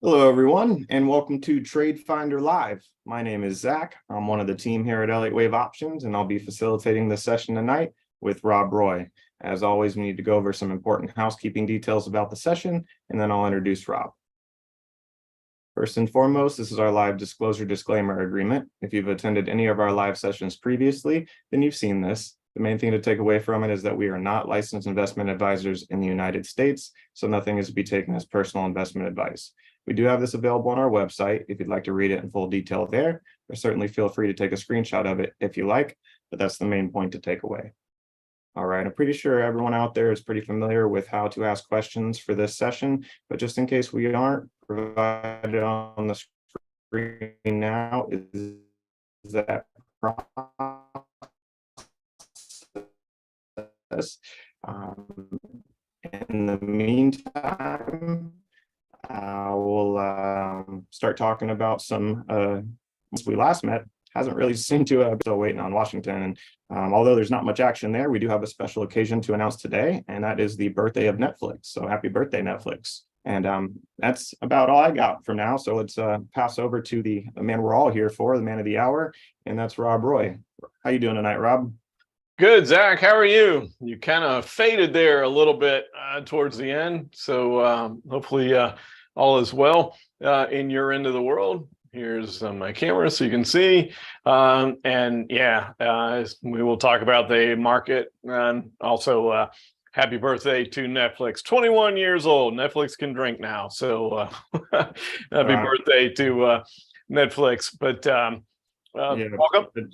Hello, everyone, and welcome to TradeFinder Live. My name is Zach. I'm one of the team here at Elliott Wave Options, and I'll be facilitating this session tonight with Rob Roy. As always, we need to go over some important housekeeping details about the session, and then I'll introduce Rob. First and foremost, this is our live disclosure disclaimer agreement. If you've attended any of our live sessions previously, then you've seen this. The main thing to take away from it is that we are not licensed investment advisors in the United States, so nothing is to be taken as personal investment advice. We do have this available on our website if you'd like to read it in full detail there, or certainly feel free to take a screenshot of it if you like, but that's the main point to take away. All right, I'm pretty sure everyone out there is pretty familiar with how to ask questions for this session, but just in case we aren't, provided on the screen now is that process. In the meantime, we'll start talking about some, since we last met, hasn't really seemed to still waiting on Washington. And although there's not much action there, we do have a special occasion to announce today, and that is the birthday of Netflix. So happy birthday, Netflix. And that's about all I got for now. So let's pass over to the man we're all here for, the man of the hour, and that's Rob Roy. How you doing tonight, Rob? Good, Zach. How are you? You kind of faded there a little bit towards the end. So hopefully all is well in your end of the world. Here's my camera so you can see. And yeah, we will talk about the market, and also happy birthday to Netflix. 21 years old. Netflix can drink now. So happy birthday to Netflix. But Yeah, welcome.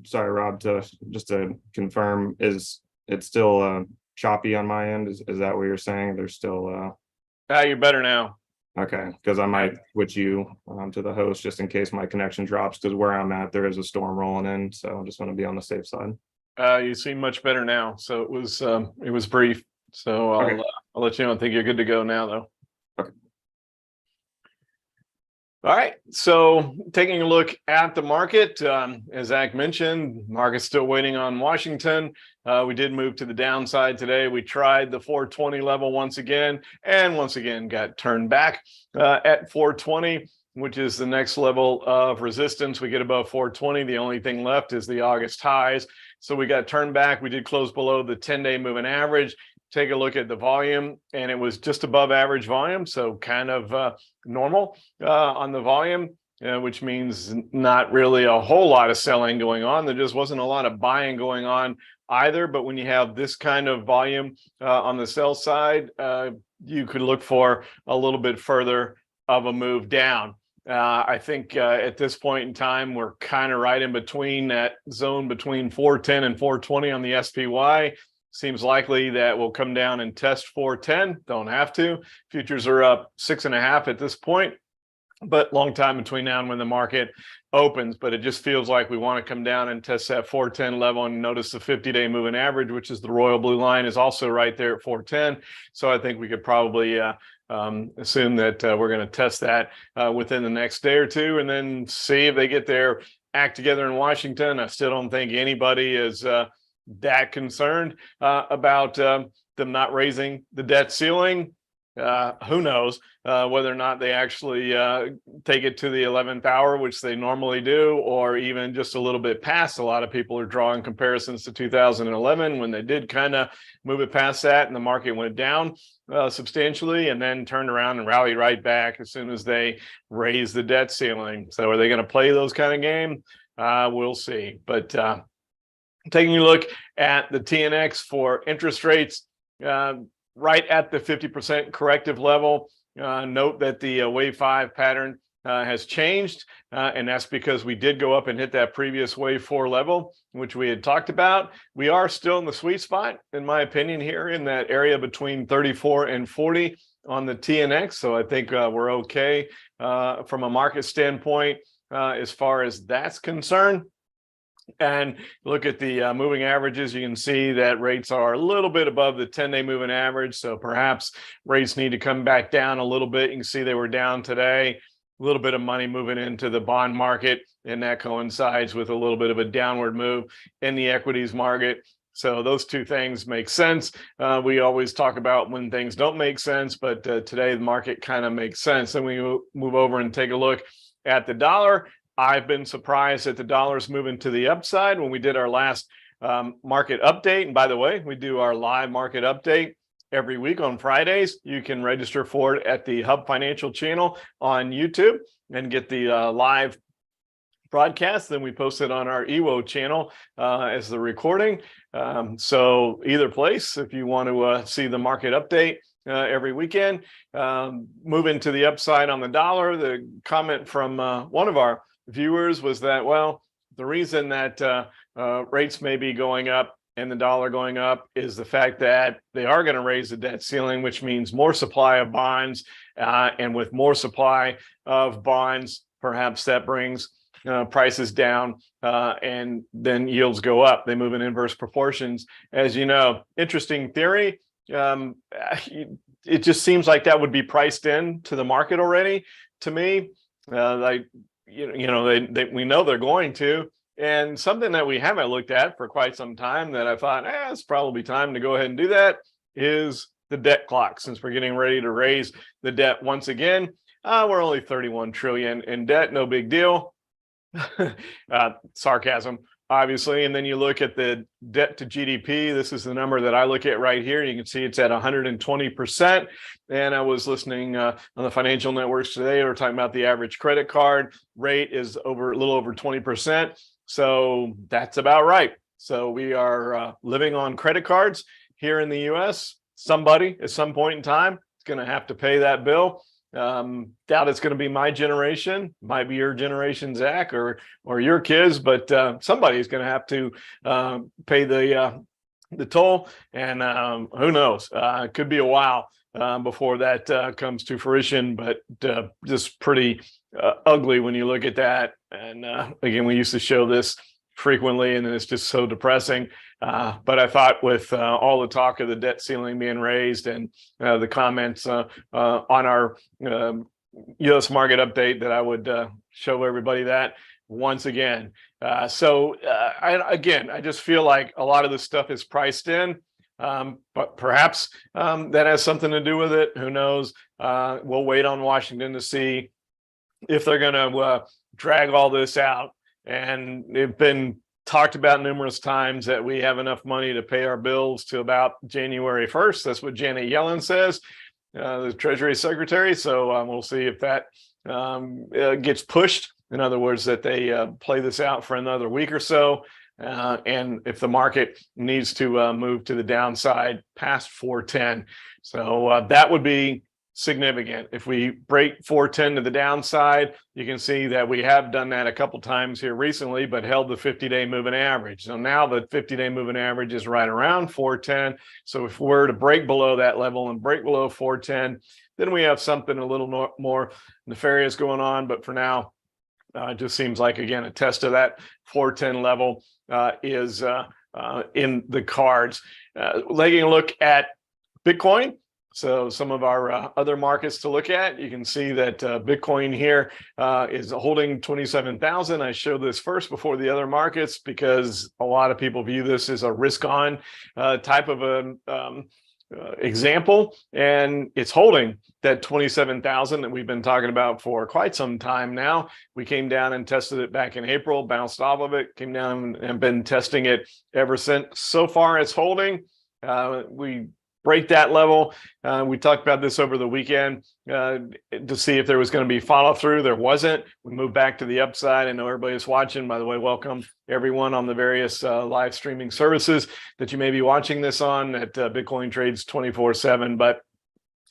Sorry, Rob. Just to confirm, is it still choppy on my end? Is that what you're saying? There's still. You're better now. Okay, because I might switch you to the host just in case my connection drops, because where I'm at, there is a storm rolling in. So I just want to be on the safe side. You seem much better now. So it was brief. So I'll let you know. I think you're good to go now, though. Okay. All right. So taking a look at the market, as Zach mentioned, market's still waiting on Washington. We did move to the downside today. We tried the 420 level once again, and once again got turned back at 420, which is the next level of resistance. We get above 420. The only thing left is the August highs. So we got turned back. We did close below the 10-day moving average. Take a look at the volume, and it was just above average volume, so kind of normal on the volume. which means not really a whole lot of selling going on. There just wasn't a lot of buying going on either. But when you have this kind of volume on the sell side, you could look for a little bit further of a move down. I think at this point in time, we're kind of right in between that zone between 410 and 420 on the SPY. Seems likely that we'll come down and test 410. Don't have to. Futures are up 6.5 at this point, but long time between now and when the market opens. But it just feels like we want to come down and test that 410 level, and notice the 50-day moving average, which is the royal blue line, is also right there at 410. So I think we could probably assume that we're going to test that within the next day or two, and then see if they get their act together in Washington. I still don't think anybody is that concerned about them not raising the debt ceiling. Who knows whether or not they actually take it to the 11th hour, which they normally do, or even just a little bit past. A lot of people are drawing comparisons to 2011 when they did kind of move it past that and the market went down substantially and then turned around and rallied right back as soon as they raised the debt ceiling. So are they going to play those kind of game? We'll see. But taking a look at the TNX for interest rates, right at the 50% corrective level. Note that the wave 5 pattern has changed, and that's because we did go up and hit that previous wave 4 level, which we had talked about. We are still in the sweet spot, in my opinion, here in that area between 34 and 40 on the TNX. So I think we're okay from a market standpoint as far as that's concerned. And look at the moving averages, you can see that rates are a little bit above the 10-day moving average. So perhaps rates need to come back down a little bit. You can see they were down today, a little bit of money moving into the bond market, and that coincides with a little bit of a downward move in the equities market. So those two things make sense. We always talk about when things don't make sense, but today the market kind of makes sense. And we move over and take a look at the dollar. I've been surprised that the dollar's moving to the upside. When we did our last market update, and by the way, we do our live market update every week on Fridays. You can register for it at the Hub Financial channel on YouTube and get the live broadcast. Then we post it on our EWO channel as the recording. So either place, if you want to see the market update every weekend. Moving to the upside on the dollar, the comment from one of our viewers was that, well, the reason that rates may be going up and the dollar going up is the fact that they are going to raise the debt ceiling, which means more supply of bonds. And with more supply of bonds, perhaps that brings prices down and then yields go up. They move in inverse proportions. As you know, interesting theory. It just seems like that would be priced in to the market already to me. Like, we know they're going to. And something that we haven't looked at for quite some time that I thought, it's probably time to go ahead and do that is the debt clock. Since we're getting ready to raise the debt once again, we're only 31 trillion in debt, no big deal. Sarcasm, obviously. And then you look at the debt to GDP. This is the number that I look at right here. You can see it's at 120%. And I was listening on the financial networks today. They were talking about the average credit card rate is a little over 20%. So that's about right. So we are living on credit cards here in the US. Somebody at some point in time is going to have to pay that bill. Doubt it's going to be my generation, might be your generation, Zach, or your kids, but somebody's going to have to pay the toll, and who knows? It could be a while before that comes to fruition, but just pretty ugly when you look at that. And again, we used to show this frequently, and it's just so depressing. But I thought with all the talk of the debt ceiling being raised and the comments on our U.S. market update that I would show everybody that once again. I just feel like a lot of this stuff is priced in, but perhaps that has something to do with it. Who knows? We'll wait on Washington to see if they're going to drag all this out. And it's been talked about numerous times that we have enough money to pay our bills to about January 1st. That's what Janet Yellen says, the Treasury Secretary. So we'll see if that gets pushed In other words, that they play this out for another week or so. And if the market needs to move to the downside past 410. So that would be significant. If we break 410 to the downside, you can see that we have done that a couple times here recently, but held the 50-day moving average. So now the 50-day moving average is right around 410. So if we're to break below that level and break below 410, then we have something a little more nefarious going on. But for now, it just seems like, again, a test of that 410 level is in the cards. Taking a look at Bitcoin. So some of our other markets to look at, you can see that Bitcoin here is holding 27,000. I showed this first before the other markets because a lot of people view this as a risk-on type of a example, and it's holding that 27,000 that we've been talking about for quite some time now. We came down and tested it back in April, bounced off of it, came down and been testing it ever since. So far, it's holding. We break that level. We talked about this over the weekend to see if there was going to be follow through. There wasn't. We moved back to the upside. I know everybody's watching. By the way, welcome everyone on the various live streaming services that you may be watching this on at Bitcoin Trades 24/7. But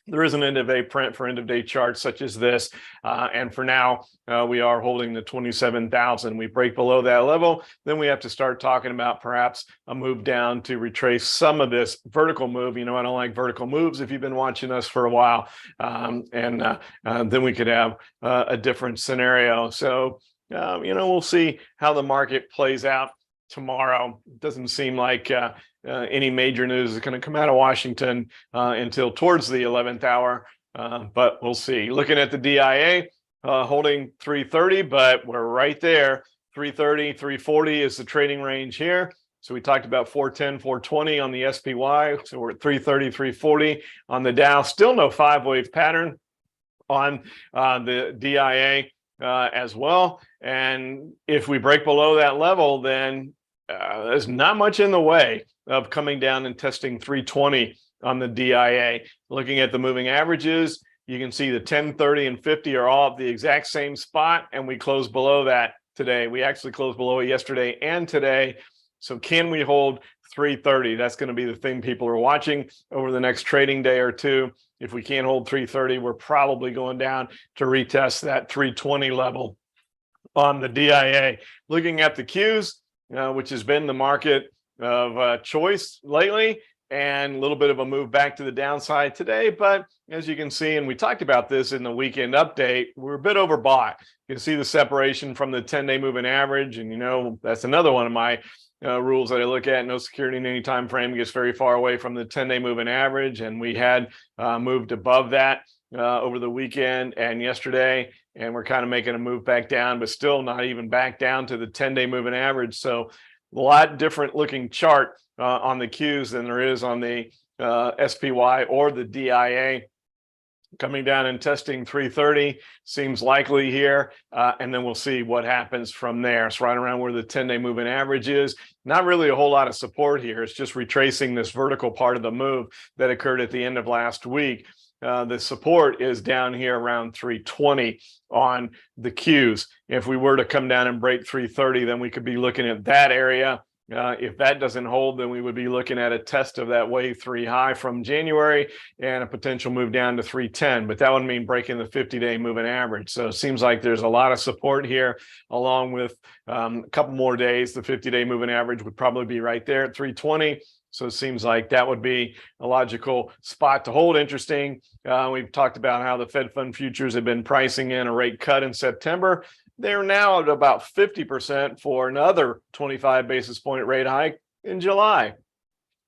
there is an end of day print for end of day charts such as this. And for now, we are holding the 27,000. We break below that level, then we have to start talking about perhaps a move down to retrace some of this vertical move. You know, I don't like vertical moves if you've been watching us for a while. Then we could have a different scenario. So, you know, we'll see how the market plays out tomorrow. It doesn't seem like any major news is going to come out of Washington until towards the 11th hour, but we'll see. Looking at the DIA, holding 330, but we're right there. 330, 340 is the trading range here. So we talked about 410, 420 on the SPY. So we're at 330, 340 on the Dow. Still no five-wave pattern on the DIA as well. And if we break below that level, then there's not much in the way of coming down and testing 320 on the DIA. Looking at the moving averages, you can see the 10, 30, and 50 are all at the exact same spot, and we closed below that today. We actually closed below it yesterday and today. So can we hold 330? That's going to be the thing people are watching over the next trading day or two. If we can't hold 330, we're probably going down to retest that 320 level on the DIA. Looking at the Qs, which has been the market of choice lately, and a little bit of a move back to the downside today. But as you can see, and we talked about this in the weekend update, we're a bit overbought. You can see the separation from the 10-day moving average. And, you know, that's another one of my rules that I look at. No security in any time frame gets very far away from the 10-day moving average. And we had moved above that over the weekend and yesterday. And we're kind of making a move back down, but still not even back down to the 10-day moving average. So a lot different looking chart on the Qs than there is on the SPY or the DIA. Coming down and testing 330 seems likely here, and then we'll see what happens from there. It's right around where the 10-day moving average is. Not really a whole lot of support here. It's just retracing this vertical part of the move that occurred at the end of last week. The support is down here around 320 on the Qs. If we were to come down and break 330, then we could be looking at that area. If that doesn't hold, then we would be looking at a test of that wave 3 high from January and a potential move down to 310. But that would mean breaking the 50-day moving average. So it seems like there's a lot of support here, along with a couple more days. The 50-day moving average would probably be right there at 320. So it seems like that would be a logical spot to hold. Interesting. We've talked about how the Fed Fund futures have been pricing in a rate cut in September. They're now at about 50% for another 25 basis point rate hike in July.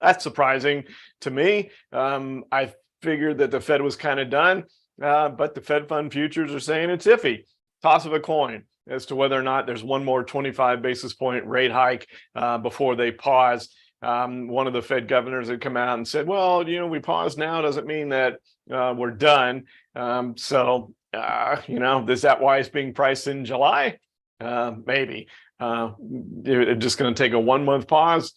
That's surprising to me. I figured that the Fed was kind of done, but the Fed Fund futures are saying it's iffy. Toss of a coin as to whether or not there's one more 25 basis point rate hike before they pause. One of the Fed governors had come out and said, well, you know, we pause now doesn't mean that we're done. You know, is that why it's being priced in July? Maybe. They're just going to take a 1 month pause.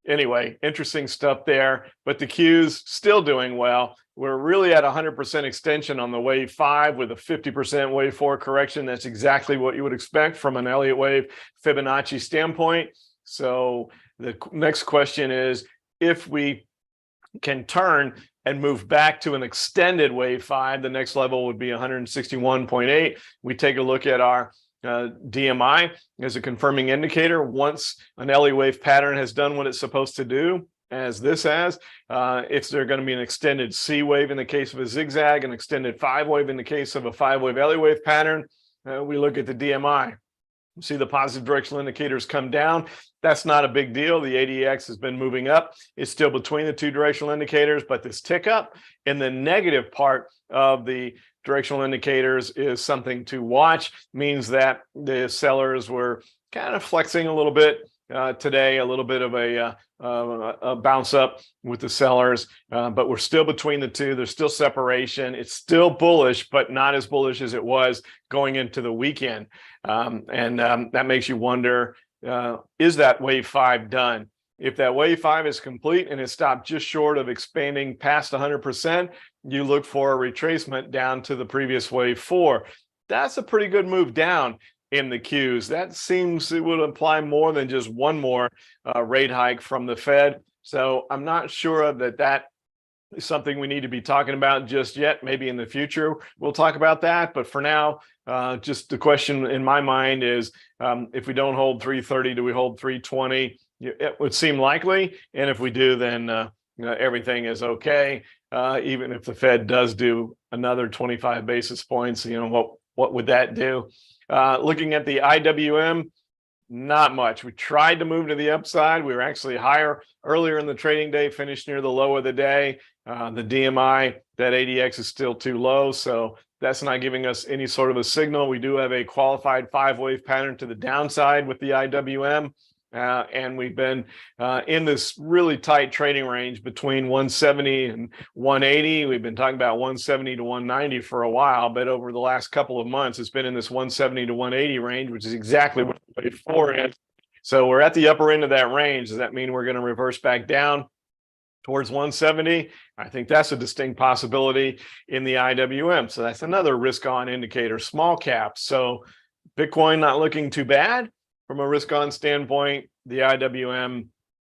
anyway, interesting stuff there, but the Qs still doing well. We're really at 100% extension on the wave 5 with a 50% wave 4 correction. That's exactly what you would expect from an Elliott wave Fibonacci standpoint. So the next question is, if we can turn and move back to an extended wave 5, the next level would be 161.8. We take a look at our DMI as a confirming indicator. Once an Elliott wave pattern has done what it's supposed to do, as this has, if there's going to be an extended C wave in the case of a zigzag, an extended 5 wave in the case of a 5 wave Elliott wave pattern, we look at the DMI. See the positive directional indicators come down. That's not a big deal. The ADX has been moving up. It's still between the two directional indicators, but this tick up in the negative part of the directional indicators is something to watch. Means that the sellers were kind of flexing a little bit today, a little bit of a bounce up with the sellers, but we're still between the two. There's still separation. It's still bullish, but not as bullish as it was going into the weekend. That makes you wonder, is that wave 5 done? If that wave 5 is complete and it stopped just short of expanding past 100%, you look for a retracement down to the previous wave 4. That's a pretty good move down in the Qs. That seems it would imply more than just one more rate hike from the Fed. So I'm not sure that is something we need to be talking about just yet. Maybe in the future we'll talk about that. But for now, just the question in my mind is, if we don't hold 330, do we hold 320? It would seem likely. And if we do, then everything is okay. Even if the Fed does do another 25 basis points, what would that do? Looking at the IWM, not much. We tried to move to the upside. We were actually higher earlier in the trading day, finished near the low of the day. The DMI, that ADX is still too low, so that's not giving us any sort of a signal. We do have a qualified 5-wave pattern to the downside with the IWM. And we've been in this really tight trading range between 170 and 180. We've been talking about 170 to 190 for a while, but over the last couple of months, it's been in this 170 to 180 range, which is exactly what wave 4 is. So we're at the upper end of that range. Does that mean we're going to reverse back down towards 170? I think that's a distinct possibility in the IWM. So that's another risk-on indicator, small caps. So Bitcoin not looking too bad. From a risk-on standpoint, the IWM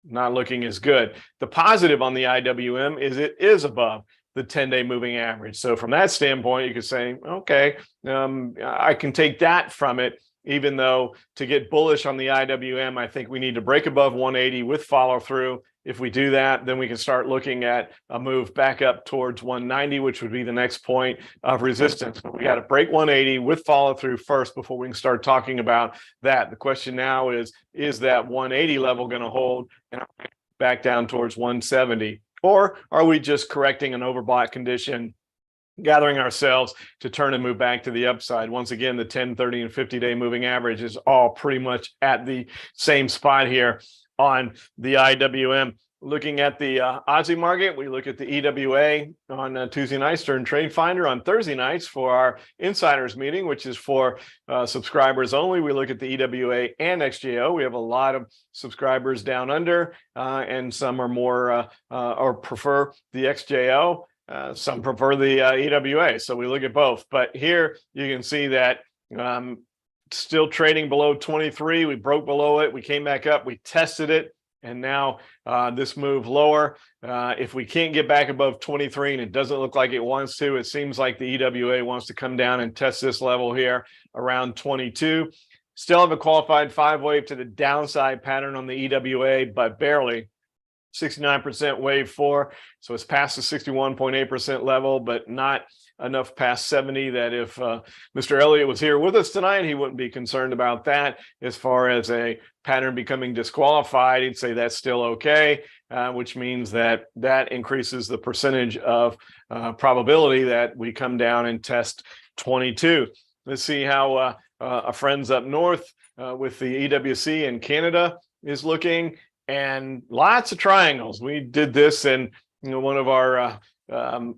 not looking as good. The positive on the IWM is it is above the 10-day moving average. So from that standpoint, you could say, okay, I can take that from it, even though to get bullish on the IWM, I think we need to break above 180 with follow-through. If we do that, then we can start looking at a move back up towards 190, which would be the next point of resistance. We got to break 180 with follow through first before we can start talking about that. The question now is that 180 level going to hold and back down towards 170? Or are we just correcting an overbought condition, gathering ourselves to turn and move back to the upside? Once again, the 10, 30, and 50-day moving average is all pretty much at the same spot here on the IWM. Looking at the Aussie market, we look at the EWA on Tuesday nights during TradeFinder. On Thursday nights for our insiders meeting, which is for subscribers only, we look at the EWA and XJO. We have a lot of subscribers down under, and some are more or prefer the XJO. Some prefer the EWA, so we look at both. But here you can see that still trading below 23. We broke below it. We came back up. We tested it. And now this move lower. If we can't get back above 23, and it doesn't look like it wants to, it seems like the EWA wants to come down and test this level here around 22. Still have a qualified 5-wave to the downside pattern on the EWA, but barely. 69% wave 4. So it's past the 61.8% level, but not enough past 70 that if Mr. Elliott was here with us tonight, he wouldn't be concerned about that. As far as a pattern becoming disqualified, he'd say that's still okay, which means that increases the percentage of probability that we come down and test 22. Let's see how our friends up north with the EWC in Canada is looking, and lots of triangles. We did this in one of our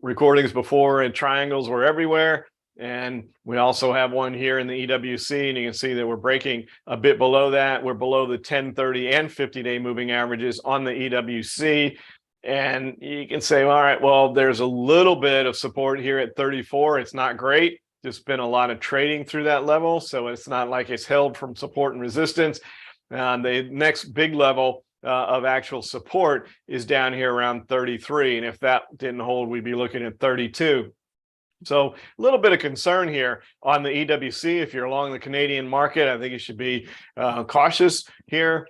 recordings before, and triangles were everywhere. And we also have one here in the EWC, and you can see that we're breaking a bit below that. We're below the 10, 30, and 50-day moving averages on the EWC. And you can say, all right, well, there's a little bit of support here at 34. It's not great. Just been a lot of trading through that level. So it's not like it's held from support and resistance. The next big level of actual support is down here around 33. And if that didn't hold, we'd be looking at 32. So a little bit of concern here on the EWC. If you're along the Canadian market, I think you should be cautious here.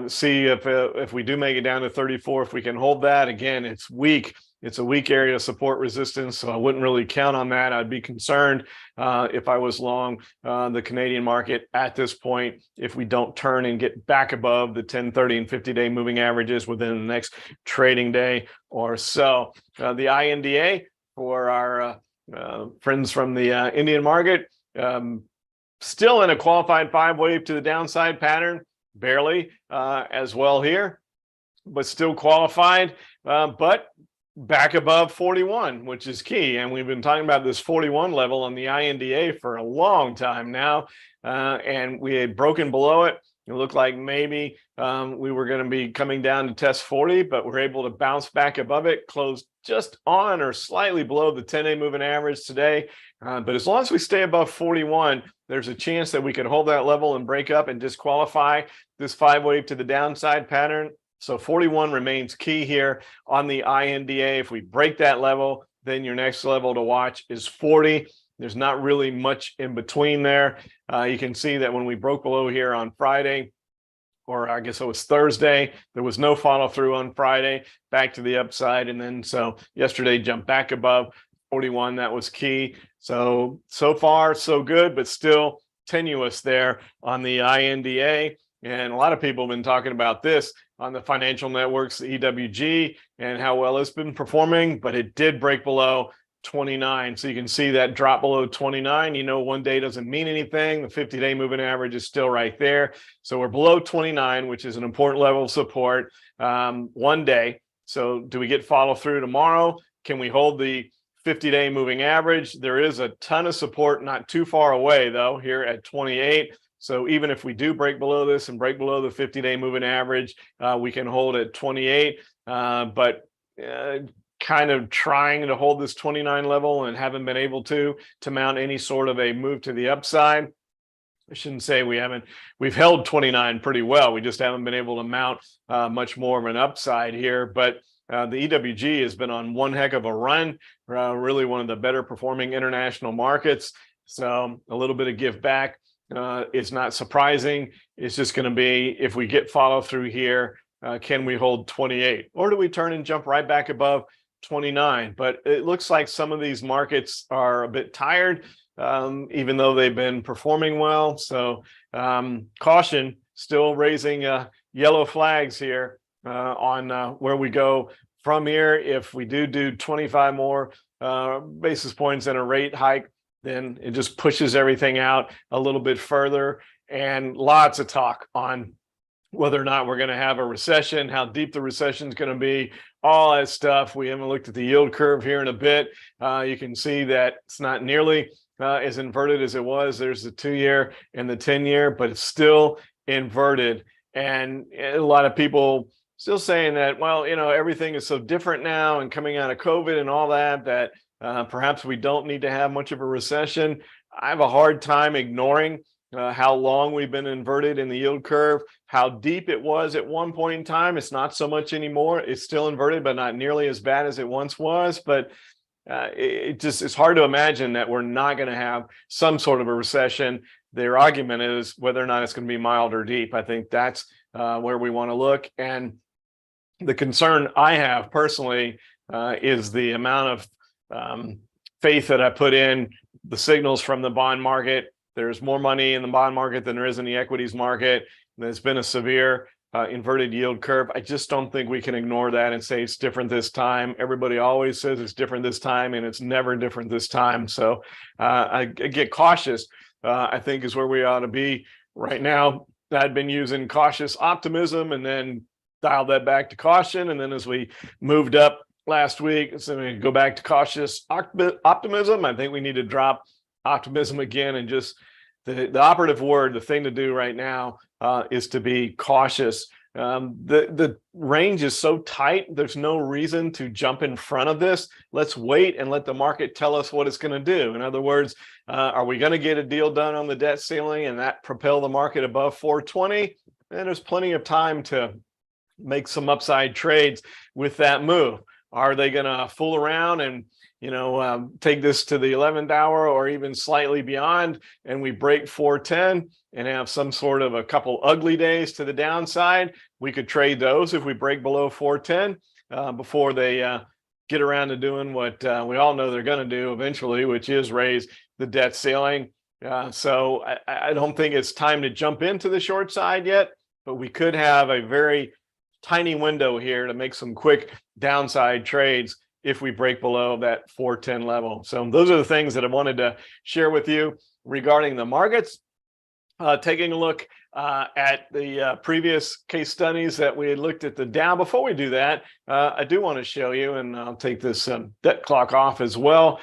See if we do make it down to 34, if we can hold that. Again, it's weak. It's a weak area of support resistance, so I wouldn't really count on that. I'd be concerned if I was long the Canadian market at this point, if we don't turn and get back above the 10, 30, and 50-day moving averages within the next trading day or so. The INDA for our friends from the Indian market, still in a qualified 5-wave to the downside pattern, barely as well here, but still qualified, but back above 41, which is key. And we've been talking about this 41 level on the INDA for a long time now, and we had broken below it. It looked like maybe we were going to be coming down to test 40, but we're able to bounce back above it, close just on or slightly below the 10-day moving average today. But as long as we stay above 41, there's a chance that we can hold that level and break up and disqualify this 5-wave to the downside pattern. So 41 remains key here on the INDA. If we break that level, then your next level to watch is 40. There's not really much in between there. You can see that when we broke below here on Friday, or I guess it was Thursday, there was no follow through on Friday, back to the upside. And then so yesterday jumped back above 41. That was key. So far, so good, but still tenuous there on the INDA. And a lot of people have been talking about this on the financial networks, the EWG, and how well it's been performing, but it did break below 29. So you can see that drop below 29. You know, one day doesn't mean anything. The 50-day moving average is still right there. So we're below 29, which is an important level of support one day. So do we get follow through tomorrow? Can we hold the 50-day moving average? There is a ton of support not too far away, though, here at 28. So even if we do break below this and break below the 50-day moving average, we can hold at 28. But kind of trying to hold this 29 level and haven't been able to mount any sort of a move to the upside. I shouldn't say we haven't. We've held 29 pretty well. We just haven't been able to mount much more of an upside here. But the EWG has been on one heck of a run, really one of the better performing international markets. So a little bit of give back. It's not surprising. It's just going to be, if we get follow through here, can we hold 28, or do we turn and jump right back above 29? But it looks like some of these markets are a bit tired, even though they've been performing well. So caution, still raising yellow flags here on where we go from here. If we do 25 more basis points and a rate hike, then it just pushes everything out a little bit further. And lots of talk on whether or not we're going to have a recession, how deep the recession is going to be, all that stuff. We haven't looked at the yield curve here in a bit. You can see that it's not nearly as inverted as it was. There's the 2-year and the 10-year, but it's still inverted. And a lot of people still saying that, well, you know, everything is so different now and coming out of COVID and all that, that perhaps we don't need to have much of a recession. I have a hard time ignoring how long we've been inverted in the yield curve, how deep it was at one point in time. It's not so much anymore. It's still inverted, but not nearly as bad as it once was. But it's hard to imagine that we're not going to have some sort of a recession. Their argument is whether or not it's going to be mild or deep. I think that's where we want to look. And the concern I have personally is the amount of faith that I put in the signals from the bond market. There's more money in the bond market than there is in the equities market. There's been a severe inverted yield curve. I just don't think we can ignore that and say it's different this time. Everybody always says it's different this time, and it's never different this time. So I get cautious, I think, is where we ought to be right now. I'd been using cautious optimism and then dialed that back to caution. And then as we moved up last week, so we go back to cautious optimism. I think we need to drop optimism again, and just the operative word, the thing to do right now is to be cautious. The range is so tight, there's no reason to jump in front of this. Let's wait and let the market tell us what it's going to do. In other words, are we going to get a deal done on the debt ceiling and that propel the market above 420? And there's plenty of time to make some upside trades with that move. Are they going to fool around and take this to the 11th hour or even slightly beyond, and we break 410 and have some sort of a couple ugly days to the downside? We could trade those if we break below 410 before they get around to doing what we all know they're going to do eventually, which is raise the debt ceiling. So I don't think it's time to jump into the short side yet, but we could have a very tiny window here to make some quick downside trades if we break below that 410 level. So those are the things that I wanted to share with you regarding the markets. Taking a look at the previous case studies that we had looked at the Dow. Before we do that, I do want to show you, and I'll take this debt clock off as well.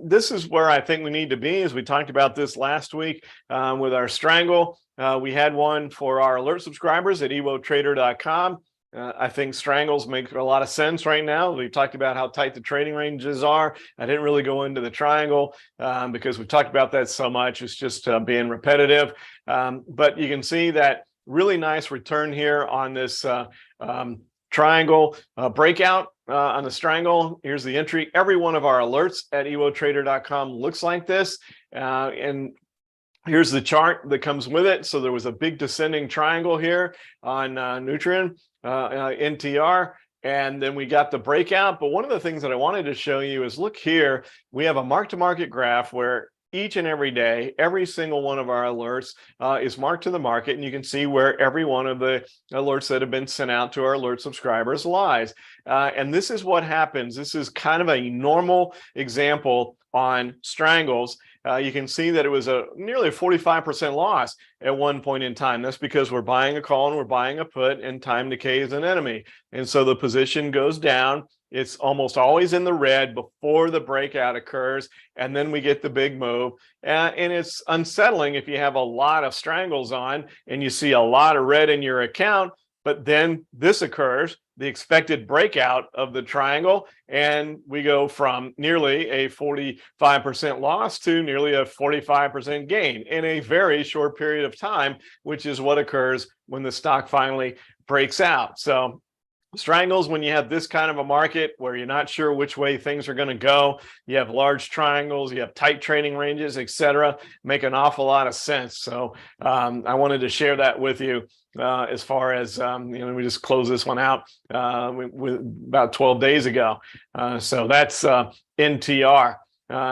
This is where I think we need to be, as we talked about this last week with our Strangle. We had one for our alert subscribers at EWOTrader.com. I think strangles make a lot of sense right now. We've talked about how tight the trading ranges are. I didn't really go into the triangle because we've talked about that so much. It's just being repetitive. But you can see that really nice return here on this triangle breakout on the Strangle. Here's the entry. Every one of our alerts at EWOTrader.com looks like this. And here's the chart that comes with it. So there was a big descending triangle here on Nutrien. NTR, and then we got the breakout. But one of the things that I wanted to show you is, look here, we have a mark-to-market graph where each and every day, every single one of our alerts is marked to the market, and you can see where every one of the alerts that have been sent out to our alert subscribers lies. And this is what happens. This is kind of a normal example on Strangles. You can see that it was nearly a 45% loss at one point in time. That's because we're buying a call and we're buying a put, and time decay is an enemy. And so the position goes down. It's almost always in the red before the breakout occurs, and then we get the big move. And it's unsettling if you have a lot of Strangles on and you see a lot of red in your account, but then this occurs, the expected breakout of the triangle, and we go from nearly a 45% loss to nearly a 45% gain in a very short period of time, which is what occurs when the stock finally breaks out. So Strangles, when you have this kind of a market where you're not sure which way things are going to go, you have large triangles, you have tight trading ranges, etc., make an awful lot of sense. So I wanted to share that with you as far as, we just closed this one out with about 12 days ago. So that's NTR.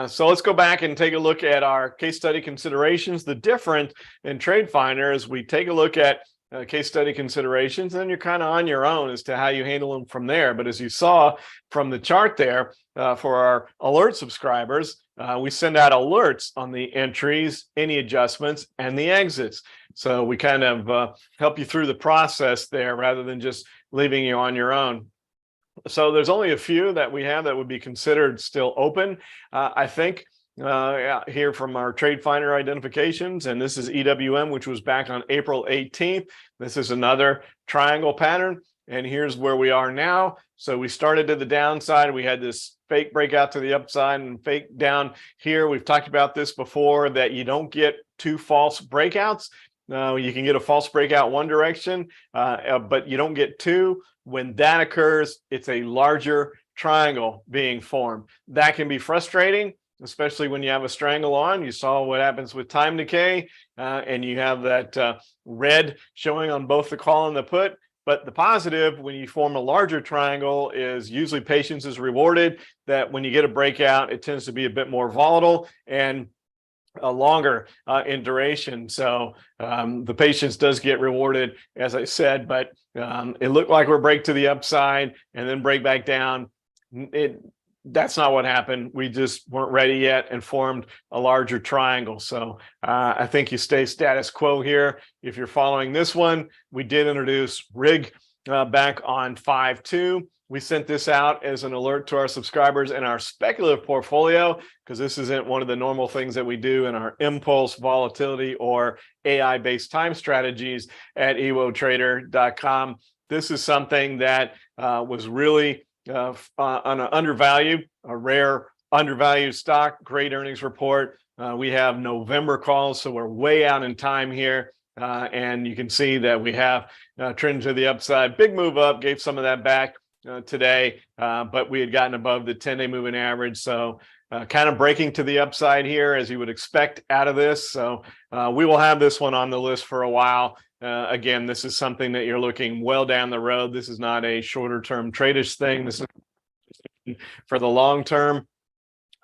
So let's go back and take a look at our case study considerations. The difference in TradeFinder is we take a look at case study considerations, and then you're kind of on your own as to how you handle them from there. But as you saw from the chart there, for our alert subscribers, we send out alerts on the entries, any adjustments, and the exits. So we kind of help you through the process there rather than just leaving you on your own. So there's only a few that we have that would be considered still open, I think. Here from our TradeFinder identifications, and this is EWM, which was back on April 18th. This is another triangle pattern, and here's where we are now. So we started to the downside. We had this fake breakout to the upside and fake down here. We've talked about this before, that you don't get two false breakouts. You can get a false breakout one direction, but you don't get two. When that occurs, it's a larger triangle being formed. That can be frustrating, especially when you have a Strangle on. You saw what happens with time decay, and you have that red showing on both the call and the put. But the positive, when you form a larger triangle, is usually patience is rewarded, that when you get a breakout, it tends to be a bit more volatile and longer in duration. So the patience does get rewarded, as I said, but it looked like we're break to the upside and then break back down. That's not what happened. We just weren't ready yet and formed a larger triangle. So I think you stay status quo here. If you're following this one, we did introduce rig back on 5/2. we sent this out as an alert to our subscribers in our speculative portfolio, because this isn't one of the normal things that we do in our impulse, volatility, or AI-based time strategies at EWOTrader.com. This is something that was really on an undervalued, a rare undervalued stock, great earnings report. We have November calls, so we're way out in time here. And you can see that we have trend to the upside, big move up, gave some of that back today, but we had gotten above the 10-day moving average. So kind of breaking to the upside here, as you would expect out of this. So we will have this one on the list for a while. Again, this is something that you're looking well down the road. This is not a shorter term tradish thing. This is for the long term.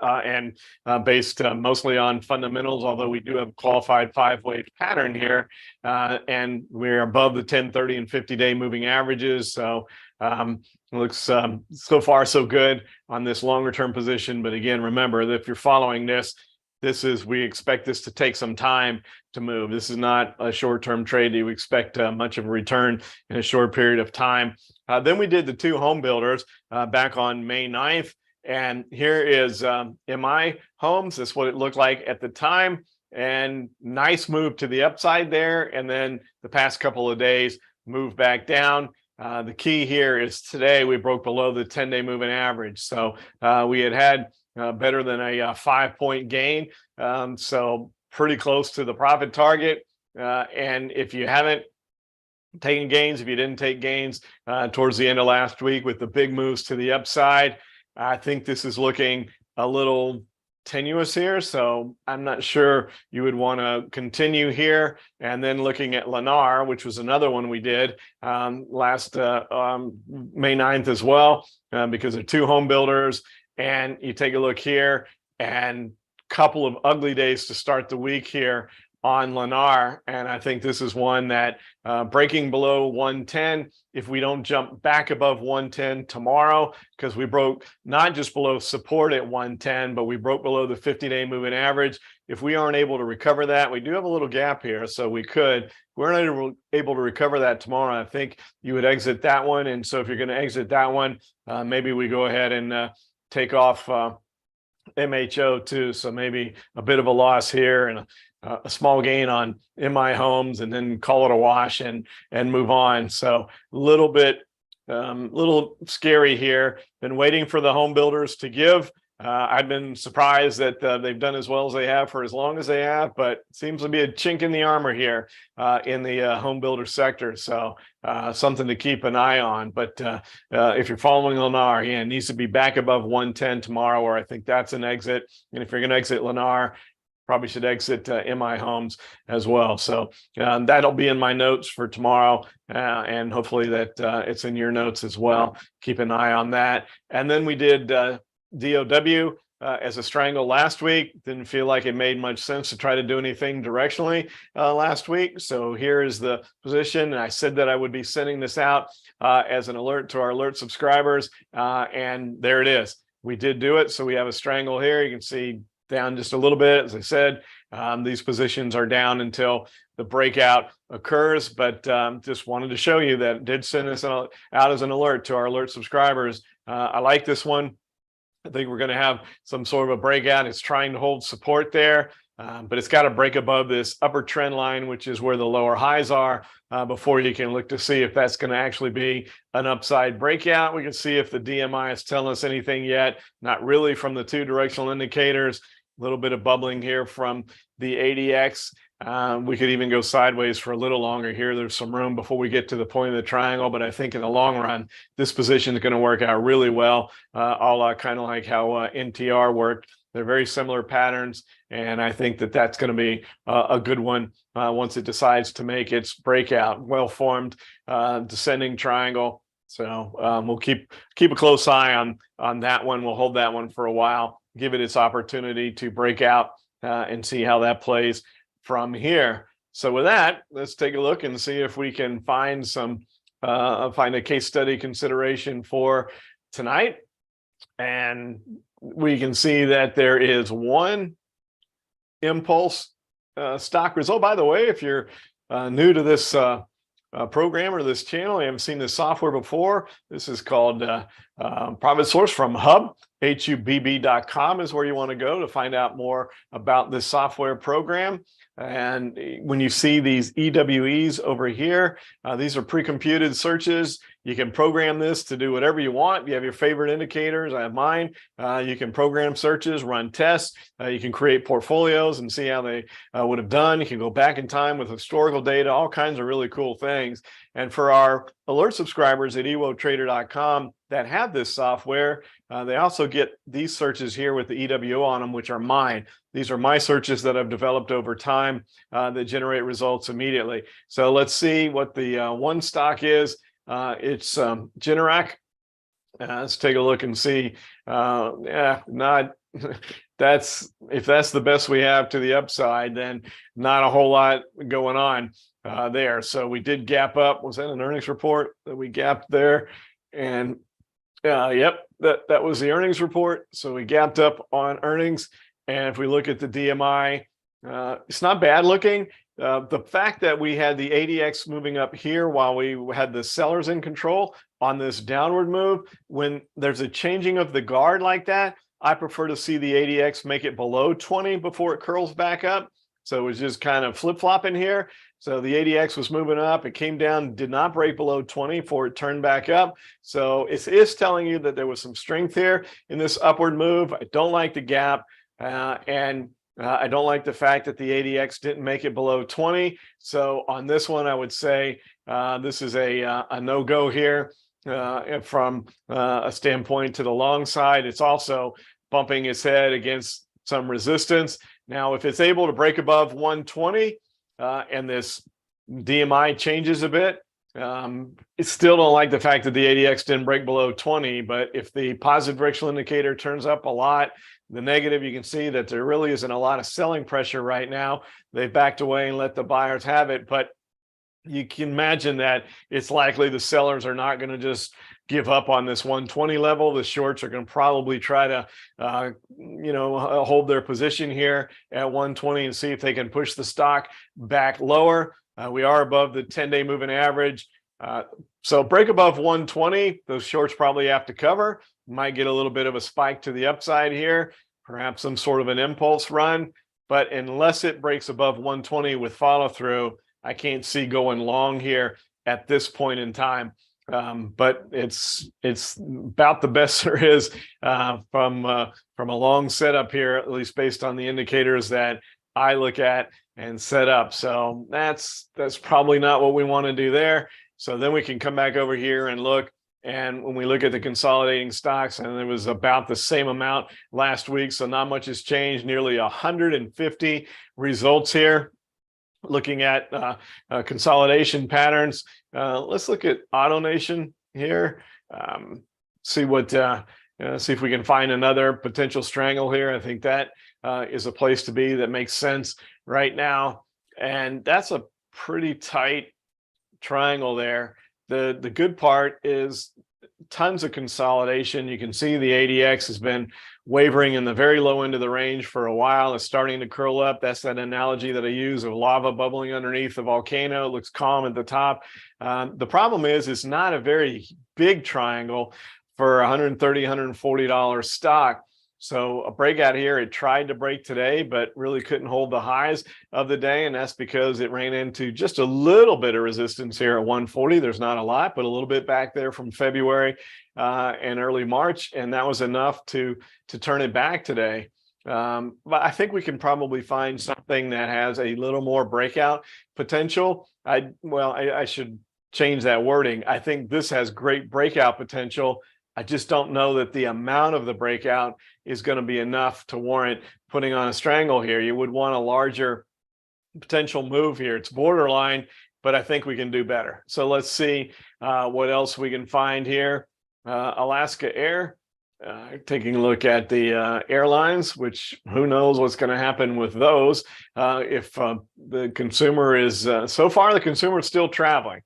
And based mostly on fundamentals, although we do have a qualified 5-wave pattern here, and we're above the 10, 30, and 50-day moving averages. So looks so far so good on this longer term position. But again, remember that if you're following this, we expect this to take some time to move. This is not a short-term trade that we expect much of a return in a short period of time. Then we did the 2 home builders back on May 9th. And here is MI Homes. That's what it looked like at the time. And nice move to the upside there. And then the past couple of days, move back down. The key here is today we broke below the 10-day moving average. So we had better than a 5-point gain. So pretty close to the profit target. And if you haven't taken gains, if you didn't take gains towards the end of last week with the big moves to the upside, I think this is looking a little tenuous here, so I'm not sure you would want to continue here. And then looking at Lennar, which was another one we did last May 9th as well, because they're 2 home builders. And you take a look here, and a couple of ugly days to start the week here on Lennar. And I think this is one that breaking below 110, if we don't jump back above 110 tomorrow, because we broke not just below support at 110, but we broke below the 50-day moving average. If we aren't able to recover that, we do have a little gap here, so we could. If we're not able to recover that tomorrow, I think you would exit that one. And so if you're going to exit that one, maybe we go ahead and take off MHO too. So maybe a bit of a loss here and a small gain on MI Homes, and then call it a wash and move on. So a little bit, little scary here. Been waiting for the home builders to give. I've been surprised that they've done as well as they have for as long as they have, but it seems to be a chink in the armor here in the home builder sector. So something to keep an eye on. But if you're following Lennar, yeah, it needs to be back above 110 tomorrow, or I think that's an exit. And if you're going to exit Lennar, probably should exit MI Homes as well. So that'll be in my notes for tomorrow, and hopefully that it's in your notes as well. Keep an eye on that. And then we did DOW as a strangle last week. Didn't feel like it made much sense to try to do anything directionally last week. So here is the position. And I said that I would be sending this out as an alert to our alert subscribers. And there it is. We did do it. So we have a strangle here. You can see down just a little bit. As I said, these positions are down until the breakout occurs, but just wanted to show you that it did send this out as an alert to our alert subscribers. I like this one. I think we're going to have some sort of a breakout. It's trying to hold support there, but it's got to break above this upper trend line, which is where the lower highs are, before you can look to see if that's going to actually be an upside breakout. We can see if the DMI is telling us anything yet. Not really from the 2 directional indicators. A little bit of bubbling here from the ADX. We could even go sideways for a little longer here. There's some room before we get to the point of the triangle, but I think in the long run, this position is going to work out really well, kind of like how NTR worked. They're very similar patterns, and I think that that's going to be a good one once it decides to make its breakout. Well-formed descending triangle. So we'll keep a close eye on that one. We'll hold that one for a while, give it its opportunity to break out and see how that plays from here. So with that, let's take a look and see if we can find a case study consideration for tonight. And we can see that there is one impulse stock result. By the way, if you're new to this programmer of this channel. I haven't seen this software before. This is called Private Source from Hub. HUBB.com is where you want to go to find out more about this software program. And when you see these EWEs over here, these are pre-computed searches. You can program this to do whatever you want. You have your favorite indicators. I have mine. You can program searches, run tests. You can create portfolios and see how they would have done. You can go back in time with historical data, all kinds of really cool things. And for our alert subscribers at EWOTrader.com that have this software, they also get these searches here with the EWO on them, which are mine. These are my searches that I've developed over time that generate results immediately. So let's see what the one stock is. It's Generac. Let's take a look and see. Not that's if that's the best we have to the upside, then not a whole lot going on there. So we did gap up. Was that an earnings report that we gapped there? And yep, that was the earnings report. So we gapped up on earnings. And if we look at the DMI, it's not bad looking. The fact that we had the ADX moving up here while we had the sellers in control on this downward move, when there's a changing of the guard like that, I prefer to see the ADX make it below 20 before it curls back up. So it was just kind of flip-flopping here. So the ADX was moving up, it came down, did not break below 20 before it turned back up. So it is telling you that there was some strength here in this upward move. I don't like the gap. I don't like the fact that the ADX didn't make it below 20. So on this one, I would say this is a no-go here from a standpoint to the long side. It's also bumping its head against some resistance. Now, if it's able to break above 120 and this DMI changes a bit, it still don't like the fact that the ADX didn't break below 20. But if the positive directional indicator turns up a lot, the negative, you can see that there really isn't a lot of selling pressure right now. They've backed away and let the buyers have it. But you can imagine that it's likely the sellers are not going to just give up on this 120 level. The shorts are going to probably try to, hold their position here at 120 and see if they can push the stock back lower. We are above the 10-day moving average. So break above 120, those shorts probably have to cover. Might get a little bit of a spike to the upside here, perhaps some sort of an impulse run. But unless it breaks above 120 with follow through, I can't see going long here at this point in time. But it's about the best there is from a long setup here, at least based on the indicators that I look at and set up. So that's probably not what we want to do there. So then we can come back over here and look. And when we look at the consolidating stocks, and it was about the same amount last week, so not much has changed, nearly 150 results here. Looking at consolidation patterns, let's look at AutoNation here. See if we can find another potential strangle here. I think that is a place to be that makes sense right now, and that's a pretty tight triangle there. The good part is tons of consolidation. You can see the ADX has been wavering in the very low end of the range for a while. It's starting to curl up. That's that analogy that I use of lava bubbling underneath the volcano. It looks calm at the top. The problem is it's not a very big triangle for $130, $140 stock. So a breakout here, it tried to break today, but really couldn't hold the highs of the day. And that's because it ran into just a little bit of resistance here at 140. There's not a lot, but a little bit back there from February and early March. And that was enough to turn it back today. But I think we can probably find something that has a little more breakout potential. I should change that wording. I think this has great breakout potential. I just don't know that the amount of the breakout is going to be enough to warrant putting on a strangle here. You would want a larger potential move here. It's borderline, but I think we can do better. So let's see what else we can find here. Alaska Air, taking a look at the airlines, which who knows what's going to happen with those. If the consumer is, so far the consumer is still traveling.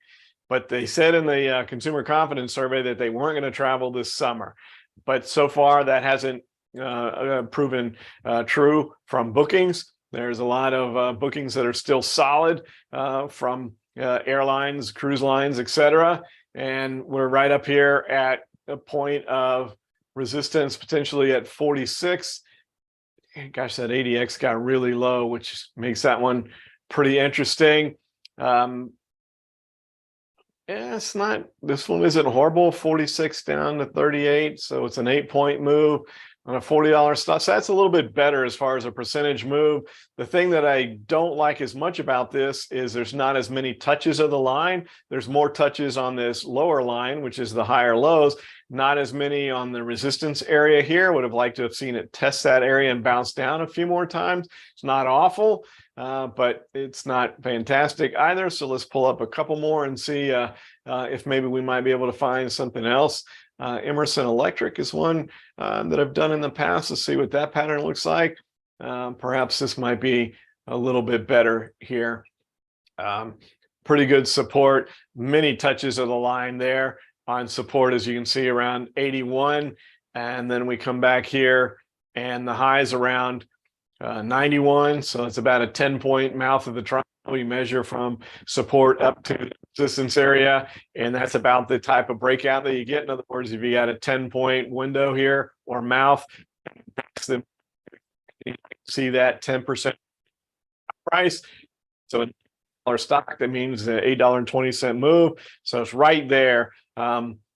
But they said in the consumer confidence survey that they weren't going to travel this summer. But so far that hasn't proven true from bookings. There's a lot of bookings that are still solid from airlines, cruise lines, etc. And we're right up here at a point of resistance, potentially at 46. Gosh, that ADX got really low, which makes that one pretty interesting. Yeah, it's not, this one isn't horrible, 46 down to 38. So it's an 8-point move on a $40 stock. So that's a little bit better as far as a percentage move. The thing that I don't like as much about this is there's not as many touches of the line. There's more touches on this lower line, which is the higher lows, not as many on the resistance area here. Would have liked to have seen it test that area and bounce down a few more times. It's not awful, but it's not fantastic either. So let's pull up a couple more and see if maybe we might be able to find something else. Emerson Electric is one that I've done in the past. Let's see what that pattern looks like. Perhaps this might be a little bit better here. Pretty good support, many touches of the line there on support, as you can see, around 81. And then we come back here and the highs around 91. So it's about a 10-point mouth of the triangle. We measure from support up to the resistance area, and that's about the type of breakout that you get. In other words, if you got a 10-point window here or mouth, you see that 10% price. So $1 stock, that means an $8.20 move. So it's right there.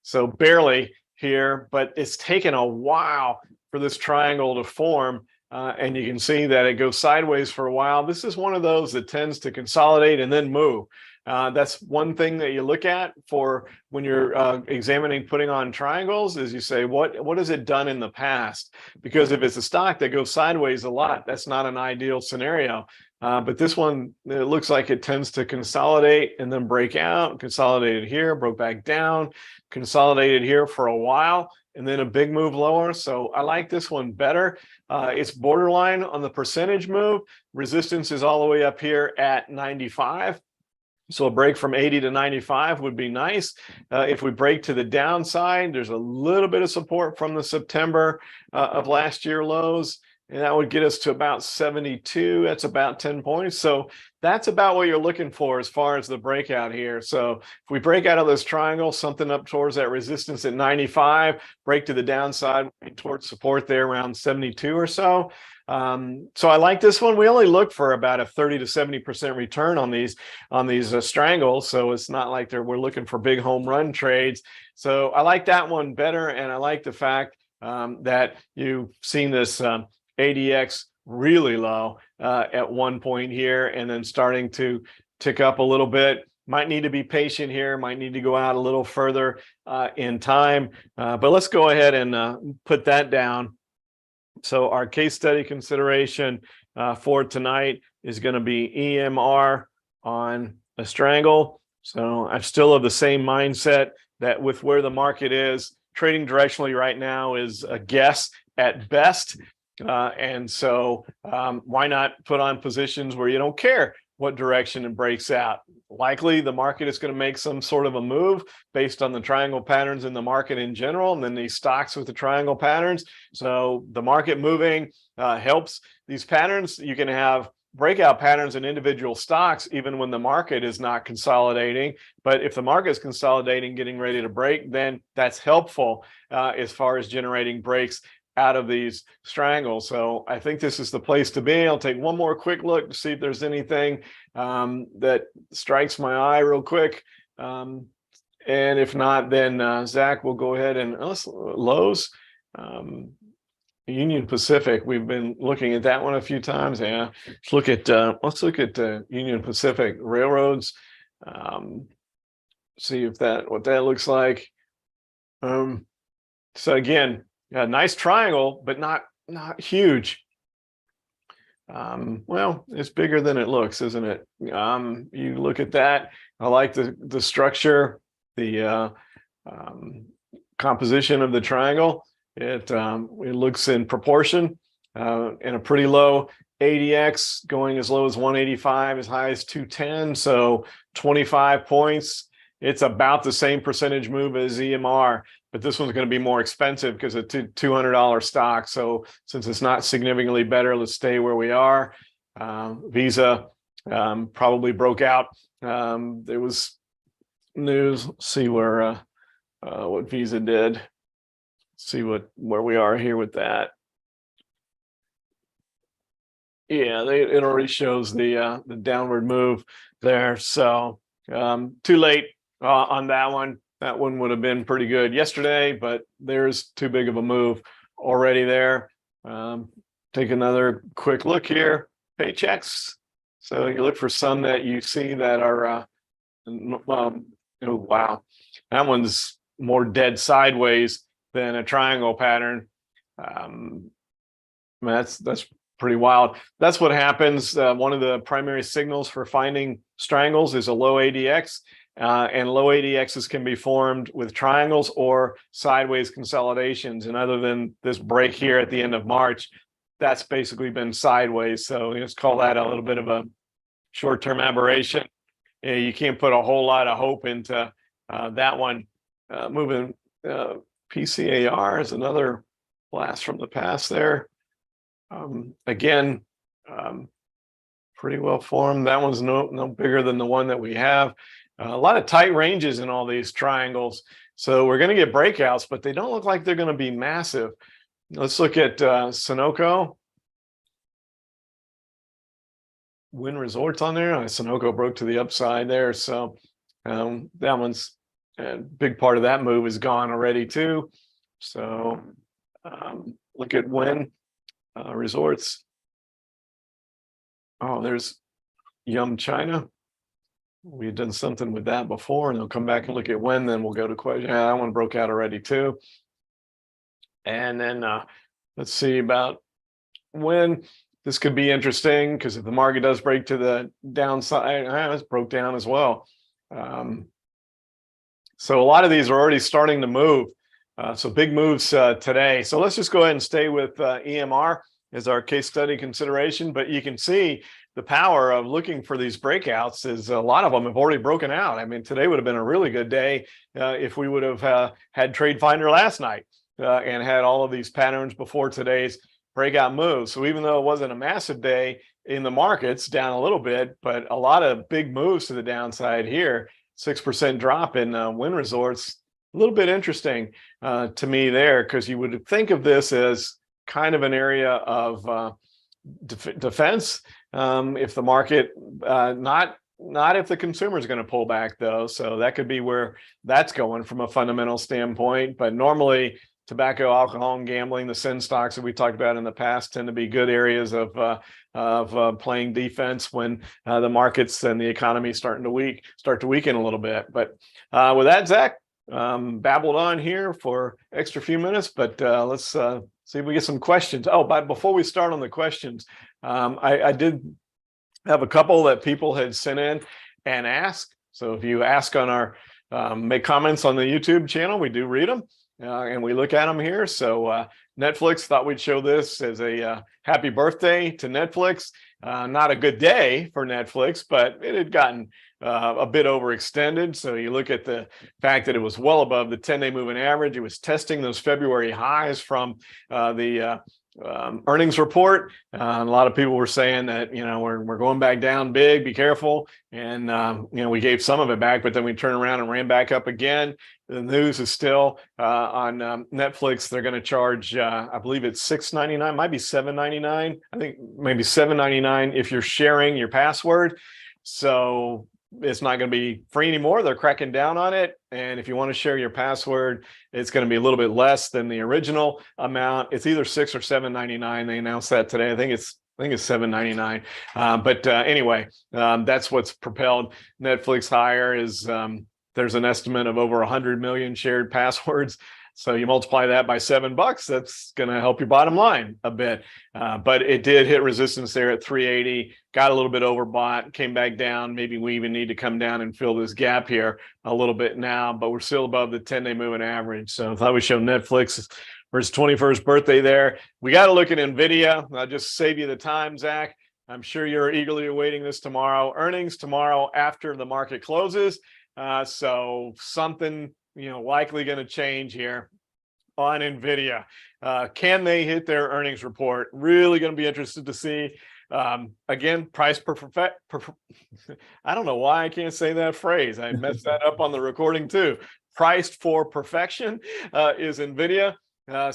So barely here, but it's taken a while for this triangle to form. And you can see that it goes sideways for a while. This is one of those that tends to consolidate and then move. That's one thing that you look at for when you're examining putting on triangles, is you say, what has it done in the past? Because if it's a stock that goes sideways a lot, that's not an ideal scenario. But this one, it looks like it tends to consolidate and then break out, consolidated here, broke back down, consolidated here for a while, and then a big move lower. So I like this one better. It's borderline on the percentage move. Resistance is all the way up here at 95. So a break from 80 to 95 would be nice. If we break to the downside, there's a little bit of support from the September of last year lows, and that would get us to about 72. That's about 10 points. So that's about what you're looking for as far as the breakout here. So if we break out of this triangle, something up towards that resistance at 95, break to the downside towards support there around 72 or so. So I like this one. We only look for about a 30 to 70% return on these strangles. So it's not like we're looking for big home run trades. So I like that one better. And I like the fact that you've seen this ADX really low at one point here, and then starting to tick up a little bit. Might need to be patient here, might need to go out a little further in time. But let's go ahead and put that down. So our case study consideration for tonight is going to be EMR on a strangle. So I'm still of the same mindset that with where the market is, trading directionally right now is a guess at best. And so why not put on positions where you don't care what direction it breaks out? Likely the market is going to make some sort of a move based on the triangle patterns in the market in general, and then these stocks with the triangle patterns. So the market moving helps these patterns. You can have breakout patterns in individual stocks even when the market is not consolidating. But if the market is consolidating, getting ready to break, then that's helpful as far as generating breaks out of these strangles. So I think this is the place to be. I'll take one more quick look to see if there's anything that strikes my eye real quick. And if not, then Zach will go ahead and Lowe's. Union Pacific, we've been looking at that one a few times. Yeah, let's look at Union Pacific railroads. See if what that looks like. So again, a nice triangle, but not huge. Well, it's bigger than it looks, isn't it? You look at that. I like the structure, the composition of the triangle. It looks in proportion, and a pretty low ADX going as low as 185, as high as 210. So 25 points. It's about the same percentage move as EMR, but this one's going to be more expensive because it's a $200 stock. So since it's not significantly better, let's stay where we are. Visa probably broke out. There was news. See where what Visa did. See where we are here with that. Yeah, it already shows the downward move there. So too late on that one. That one would have been pretty good yesterday, but there's too big of a move already there. Take another quick look here. Paychecks. So you look for some that you see that are, oh, wow, that one's more dead sideways than a triangle pattern. That's pretty wild. That's what happens. One of the primary signals for finding strangles is a low ADX, and low ADXs can be formed with triangles or sideways consolidations. And other than this break here at the end of March, that's basically been sideways. So let's call that a little bit of a short-term aberration. You can't put a whole lot of hope into that one. Moving PCAR is another blast from the past there. Again, pretty well formed. That one's no bigger than the one that we have. A lot of tight ranges in all these triangles. So we're going to get breakouts, but they don't look like they're going to be massive. Let's look at Sunoco. Wynn Resorts on there. Sunoco broke to the upside there. So that one's a big part of that move is gone already too. So look at Wynn Resorts. Oh, there's Yum China. We've done something with that before, and they'll come back and look at Wynn. Then we'll go to question. Yeah, that one broke out already too. And then let's see about Wynn. This could be interesting because if the market does break to the downside, it's broke down as well. So a lot of these are already starting to move. So big moves today. So let's just go ahead and stay with EMR as our case study consideration. But you can see the power of looking for these breakouts is a lot of them have already broken out. I mean, today would have been a really good day if we would have had TradeFinder last night and had all of these patterns before today's breakout moves. So even though it wasn't a massive day in the markets, down a little bit, but a lot of big moves to the downside here. 6% drop in Wynn Resorts. A little bit interesting to me there, because you would think of this as kind of an area of defense if the market, not if the consumer is going to pull back though. So that could be where that's going from a fundamental standpoint. But normally tobacco, alcohol, and gambling, the sin stocks that we talked about in the past, tend to be good areas of playing defense when the markets and the economy start to weaken a little bit. But with that, Zach, babbled on here for extra few minutes, but let's see if we get some questions. Oh, but before we start on the questions, I did have a couple that people had sent in and asked. So if you ask on our make comments on the YouTube channel, we do read them. And we look at them here. So Netflix thought we'd show this as a happy birthday to Netflix. Not a good day for Netflix, but it had gotten a bit overextended. So you look at the fact that it was well above the 10-day moving average. It was testing those February highs from the earnings report. A lot of people were saying that, we're going back down big, be careful. And, we gave some of it back, but then we turned around and ran back up again. The news is still on Netflix. They're going to charge, I believe it's $6.99, might be $7.99. I think maybe $7.99 if you're sharing your password. So it's not going to be free anymore. They're cracking down on it. And if you want to share your password, it's going to be a little bit less than the original amount. It's either $6 or $7.99. They announced that today. I think it's $7.99. But anyway, that's what's propelled Netflix higher. Is there's an estimate of over 100 million shared passwords. So you multiply that by $7, that's going to help your bottom line a bit. But it did hit resistance there at 380, got a little bit overbought, came back down. Maybe we even need to come down and fill this gap here a little bit now, but we're still above the 10-day moving average. So I thought we'd show Netflix for his 21st birthday there. We got to look at NVIDIA. I'll just save you the time, Zach. I'm sure you're eagerly awaiting this tomorrow. Earnings tomorrow after the market closes. So something, likely going to change here on NVIDIA. Can they hit their earnings report? Really going to be interested to see. Again, price I don't know why I can't say that phrase. I messed that up on the recording too. Priced for perfection is NVIDIA. Are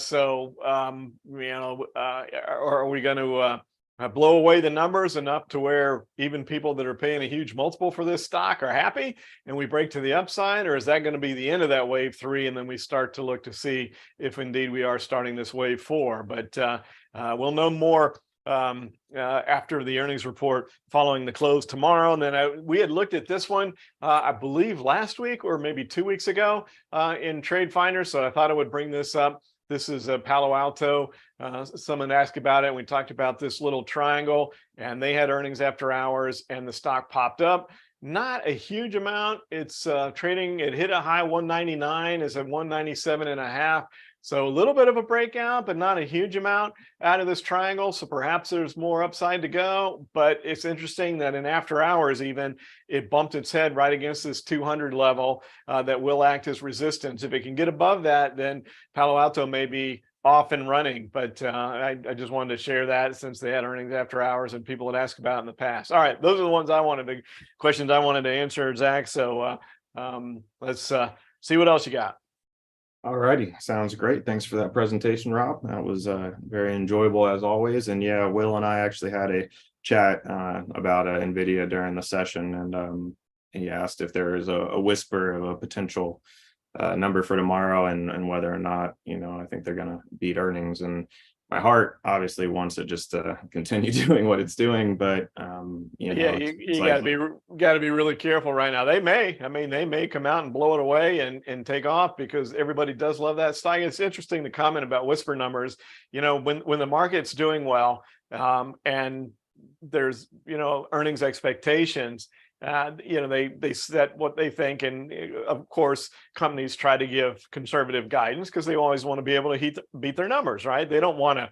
we going to blow away the numbers enough to where even people that are paying a huge multiple for this stock are happy and we break to the upside? Or is that going to be the end of that wave 3 and then we start to look to see if indeed we are starting this wave 4? But we'll know more after the earnings report following the close tomorrow. And then we had looked at this one, I believe last week or maybe 2 weeks ago in TradeFinder. So I thought I would bring this up. This is Palo Alto. Someone asked about it. We talked about this little triangle, and they had earnings after hours, and the stock popped up. Not a huge amount. It's trading. It hit a high 199. It's at 197.5. So a little bit of a breakout, but not a huge amount out of this triangle. So perhaps there's more upside to go. But it's interesting that in after hours, even it bumped its head right against this 200 level that will act as resistance. If it can get above that, then Palo Alto may be off and running. But I just wanted to share that since they had earnings after hours and people had asked about it in the past. All right, those are the questions I wanted to answer, Zach. So let's see what else you got. All righty, sounds great. Thanks for that presentation, Rob. That was very enjoyable as always. And yeah, Will and I actually had a chat about NVIDIA during the session, and he asked if there is a whisper of a potential number for tomorrow and whether or not, I think they're going to beat earnings. And my heart obviously wants it just to continue doing what it's doing, but you got to be really careful right now. They may come out and blow it away and take off because everybody does love that stock. It's interesting to comment about whisper numbers. When the market's doing well and there's earnings expectations. They set what they think, and of course companies try to give conservative guidance because they always want to be able to beat their numbers, right? They don't want to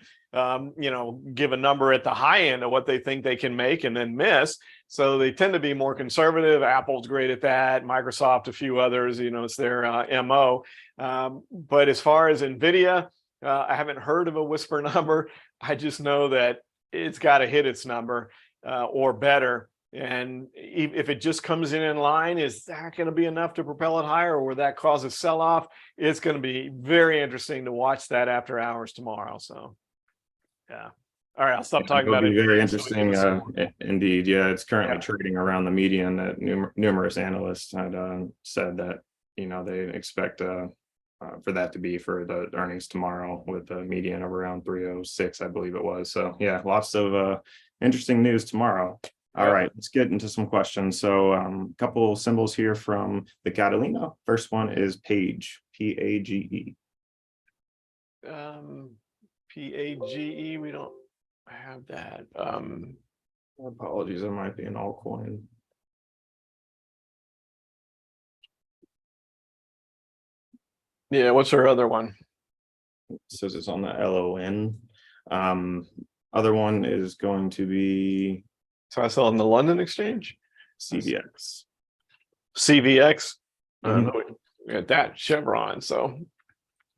give a number at the high end of what they think they can make and then miss. So they tend to be more conservative. Apple's great at that, Microsoft, a few others, it's their MO. But as far as NVIDIA, I haven't heard of a whisper number. I just know that it's got to hit its number or better. And if it just comes in line, is that going to be enough to propel it higher, or will that cause a sell-off? It's going to be very interesting to watch that after hours tomorrow. So, yeah. All right, I'll stop talking about it. Very interesting, indeed. Yeah, it's currently trading around the median that numerous analysts had said that they expect for that to be for the earnings tomorrow, with the median of around 306, I believe it was. So, yeah, lots of interesting news tomorrow. All right, let's get into some questions. So a couple of symbols here from the Catalina. First one is PAGE, P-A-G-E. P-A-G-E, we don't have that. Apologies, it might be an altcoin. Yeah, what's our other one? It says it's on the LON. Other one is going to be... So I saw on the London Exchange? CVX. CVX? We got that, Chevron. So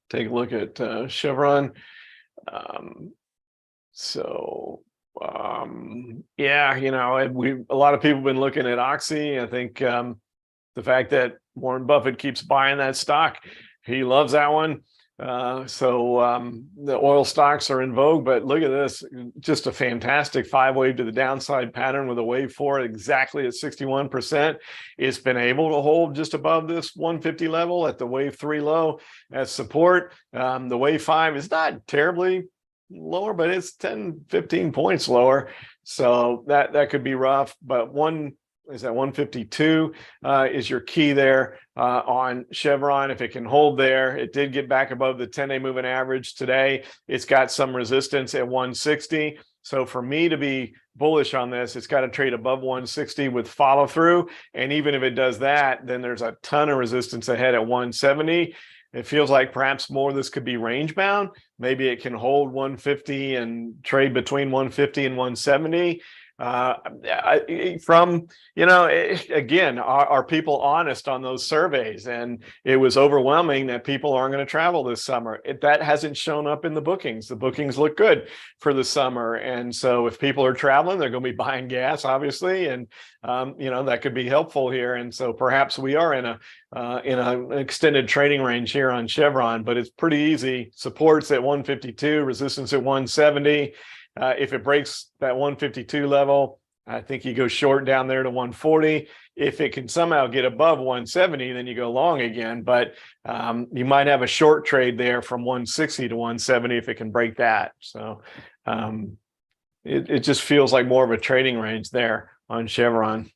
take a look at Chevron. Yeah, a lot of people have been looking at Oxy. I think the fact that Warren Buffett keeps buying that stock, he loves that one. The oil stocks are in vogue, but look at this, just a fantastic 5-wave to the downside pattern with a wave 4 exactly at 61%. It's been able to hold just above this 150 level at the wave 3 low as support. The wave 5 is not terribly lower, but it's 10-15 points lower. So that could be rough, but is that 152 is your key there on Chevron. If it can hold there, it did get back above the 10-day moving average today. It's got some resistance at 160. So for me to be bullish on this, it's got to trade above 160 with follow through. And even if it does that, then there's a ton of resistance ahead at 170. It feels like perhaps more of this could be range bound. Maybe it can hold 150 and trade between 150 and 170. From, again, are people honest on those surveys? And it was overwhelming that people aren't going to travel this summer. That hasn't shown up in the bookings. The bookings look good for the summer. And so if people are traveling, they're going to be buying gas, obviously. And, that could be helpful here. And so perhaps we are in an extended trading range here on Chevron, but it's pretty easy. Supports at 152, resistance at 170. If it breaks that 152 level, I think you go short down there to 140. If it can somehow get above 170, then you go long again. But you might have a short trade there from 160 to 170 if it can break that. So it just feels like more of a trading range there on Chevron.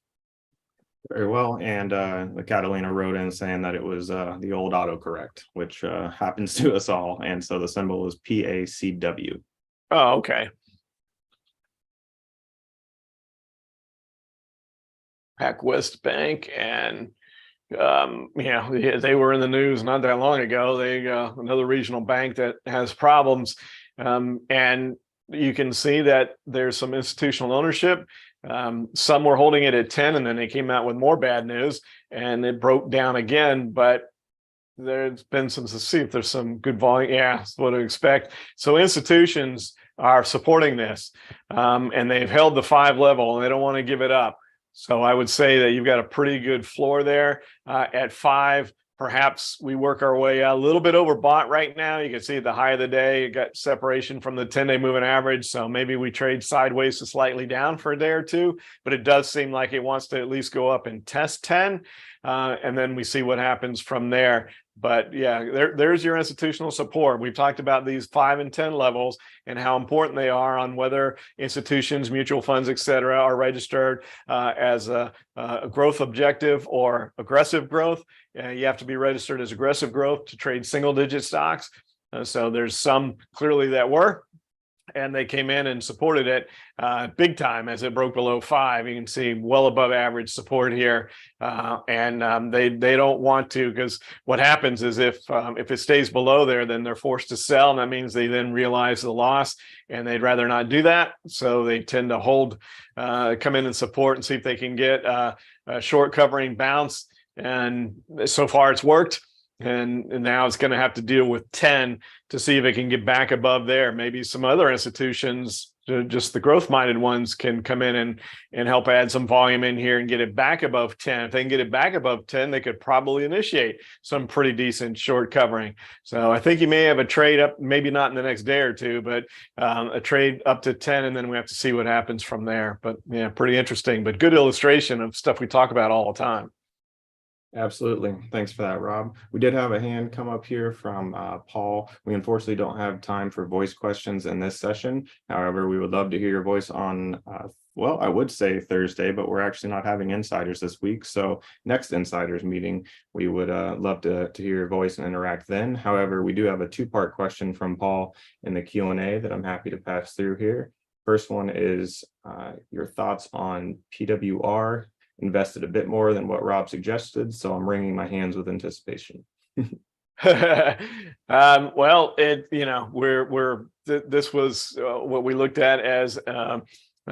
Very well. And the Catalina wrote in saying that it was the old autocorrect, which happens to us all. And so the symbol is PACW. Oh, okay. PacWest Bank, and they were in the news not that long ago. They another regional bank that has problems, and you can see that there's some institutional ownership. Some were holding it at 10, and then they came out with more bad news, and it broke down again. But there's been some, to see if there's some good volume. Yeah, that's what I expect. So institutions are supporting this, and they've held the 5 level, and they don't want to give it up. So I would say that you've got a pretty good floor there at 5. Perhaps we work our way out a little bit overbought right now. You can see at the high of the day, you got separation from the 10-day moving average. So maybe we trade sideways to slightly down for a day or two, but it does seem like it wants to at least go up and test 10. And then we see what happens from there. But yeah, there's your institutional support. We've talked about these 5 and 10 levels and how important they are on whether institutions, mutual funds, et cetera, are registered as a growth objective or aggressive growth. You have to be registered as aggressive growth to trade single-digit stocks. So there's some clearly that were, and they came in and supported it big time as it broke below 5. You can see well above average support here, and they don't want to, because what happens is if it stays below there, then they're forced to sell, and that means they then realize the loss, and they'd rather not do that. So they tend to hold, come in and support and see if they can get a short covering bounce, and so far it's worked. And now it's going to have to deal with 10 to see if it can get back above there. Maybe some other institutions, just the growth-minded ones, can come in and help add some volume in here and get it back above 10. If they can get it back above 10, they could probably initiate some pretty decent short covering. So I think you may have a trade up, maybe not in the next day or two, but a trade up to 10, and then we have to see what happens from there. But yeah, pretty interesting, but good illustration of stuff we talk about all the time. Absolutely. Thanks for that, Rob. We did have a hand come up here from Paul. We unfortunately don't have time for voice questions in this session. However, we would love to hear your voice on, well, I would say Thursday, but we're actually not having insiders this week. So next insiders meeting, we would love to hear your voice and interact then. However, we do have a 2-part question from Paul in the Q&A that I'm happy to pass through here. First one is your thoughts on PWR. Invested a bit more than what Rob suggested, so I'm wringing my hands with anticipation. Well, this was what we looked at as an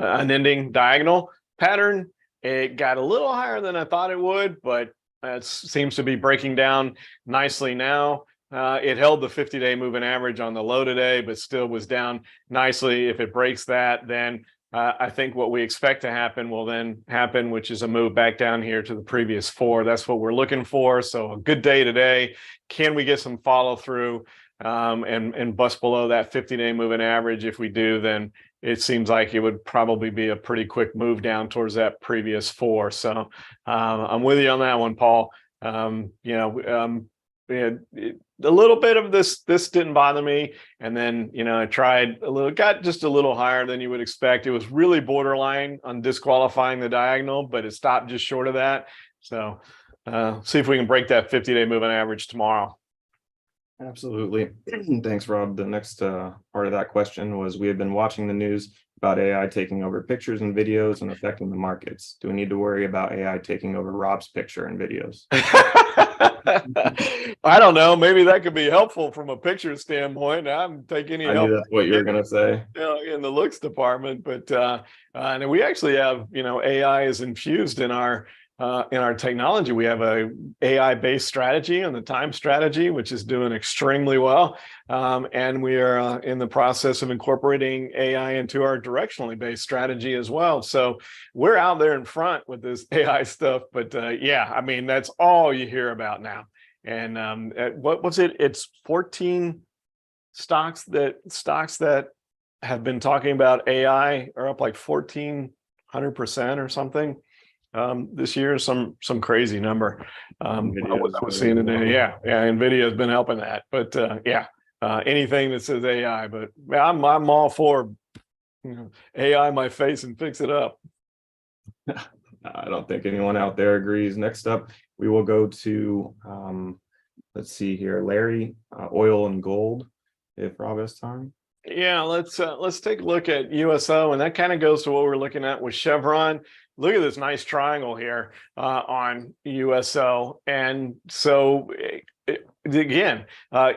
ending diagonal pattern. It got a little higher than I thought it would, but it seems to be breaking down nicely now. It held the 50-day moving average on the low today, but still was down nicely. If it breaks that, then I think what we expect to happen will then happen, which is a move back down here to the previous 4. That's what we're looking for. So a good day today. Can we get some follow through and bust below that 50-day moving average? If we do, then it seems like it would probably be a pretty quick move down towards that previous 4. So I'm with you on that one, Paul. A little bit of this didn't bother me, and then I tried a little, got just a little higher than you would expect. It was really borderline on disqualifying the diagonal, but it stopped just short of that. So see if we can break that 50-day moving average tomorrow. Absolutely. Thanks, Rob. The next part of that question was, we have been watching the news about AI taking over pictures and videos and affecting the markets. Do we need to worry about AI taking over Rob's picture and videos? I don't know. Maybe that could be helpful from a picture standpoint. I'm taking any I knew help that's what you were going to say. in the looks department, but and we actually have, AI is infused in our technology. We have a AI based strategy and the time strategy, which is doing extremely well, and we are in the process of incorporating AI into our directionally based strategy as well. So we're out there in front with this AI stuff. But yeah, I mean, that's all you hear about now. And what was it? It's 14 stocks that have been talking about AI are up like 1,400% or something this year. Some crazy number. I was seeing today. Yeah, NVIDIA has been helping that. But yeah, anything that says AI. But I'm all for AI my face and fix it up. I don't think anyone out there agrees. Next up, we will go to let's see here, Larry, oil and gold, if Rob has time. Yeah, let's take a look at USO, and that kind of goes to what we're looking at with Chevron. Look at this nice triangle here on USO, and so again,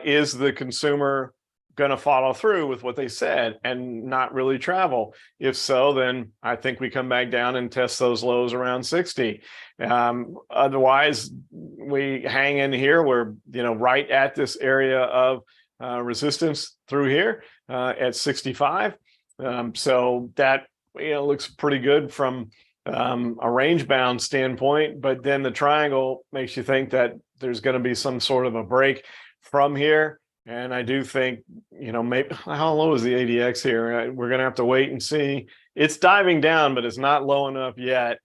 is the consumer going to follow through with what they said and not really travel? If so, then I think we come back down and test those lows around 60. Otherwise, we hang in here. We're right at this area of resistance through here at 65. So that looks pretty good from a range bound standpoint, but then the triangle makes you think that there's going to be some sort of a break from here. And I do think, maybe how low is the ADX here? We're going to have to wait and see. It's diving down, but it's not low enough yet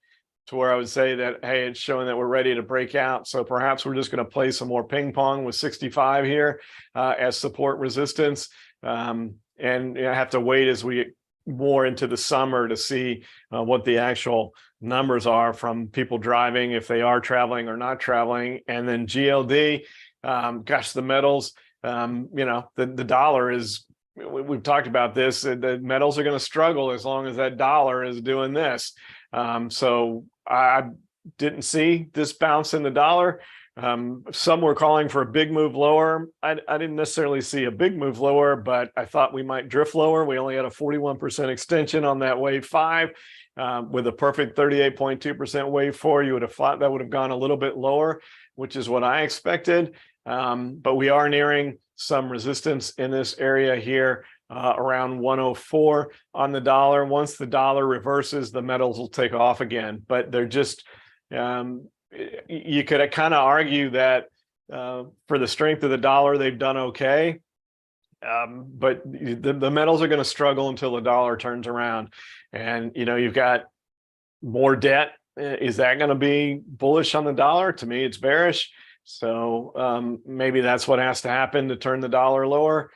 to where I would say that, hey, it's showing that we're ready to break out. So perhaps we're just going to play some more ping pong with 65 here as support resistance. And I have to wait as we get more into the summer to see what the actual numbers are from people driving, if they are traveling or not traveling. And then GLD, gosh, the metals, the dollar is, we've talked about this, the metals are going to struggle as long as that dollar is doing this. So I didn't see this bounce in the dollar. Some were calling for a big move lower. I didn't necessarily see a big move lower, but I thought we might drift lower. We only had a 41% extension on that wave 5 with a perfect 38.2% wave 4. You would have thought that would have gone a little bit lower, which is what I expected. But we are nearing some resistance in this area here around 104 on the dollar. Once the dollar reverses, the metals will take off again. But they're just you could kind of argue that for the strength of the dollar, they've done okay. But the metals are going to struggle until the dollar turns around. And, you've got more debt. Is that going to be bullish on the dollar? To me, it's bearish. So maybe that's what has to happen to turn the dollar lower.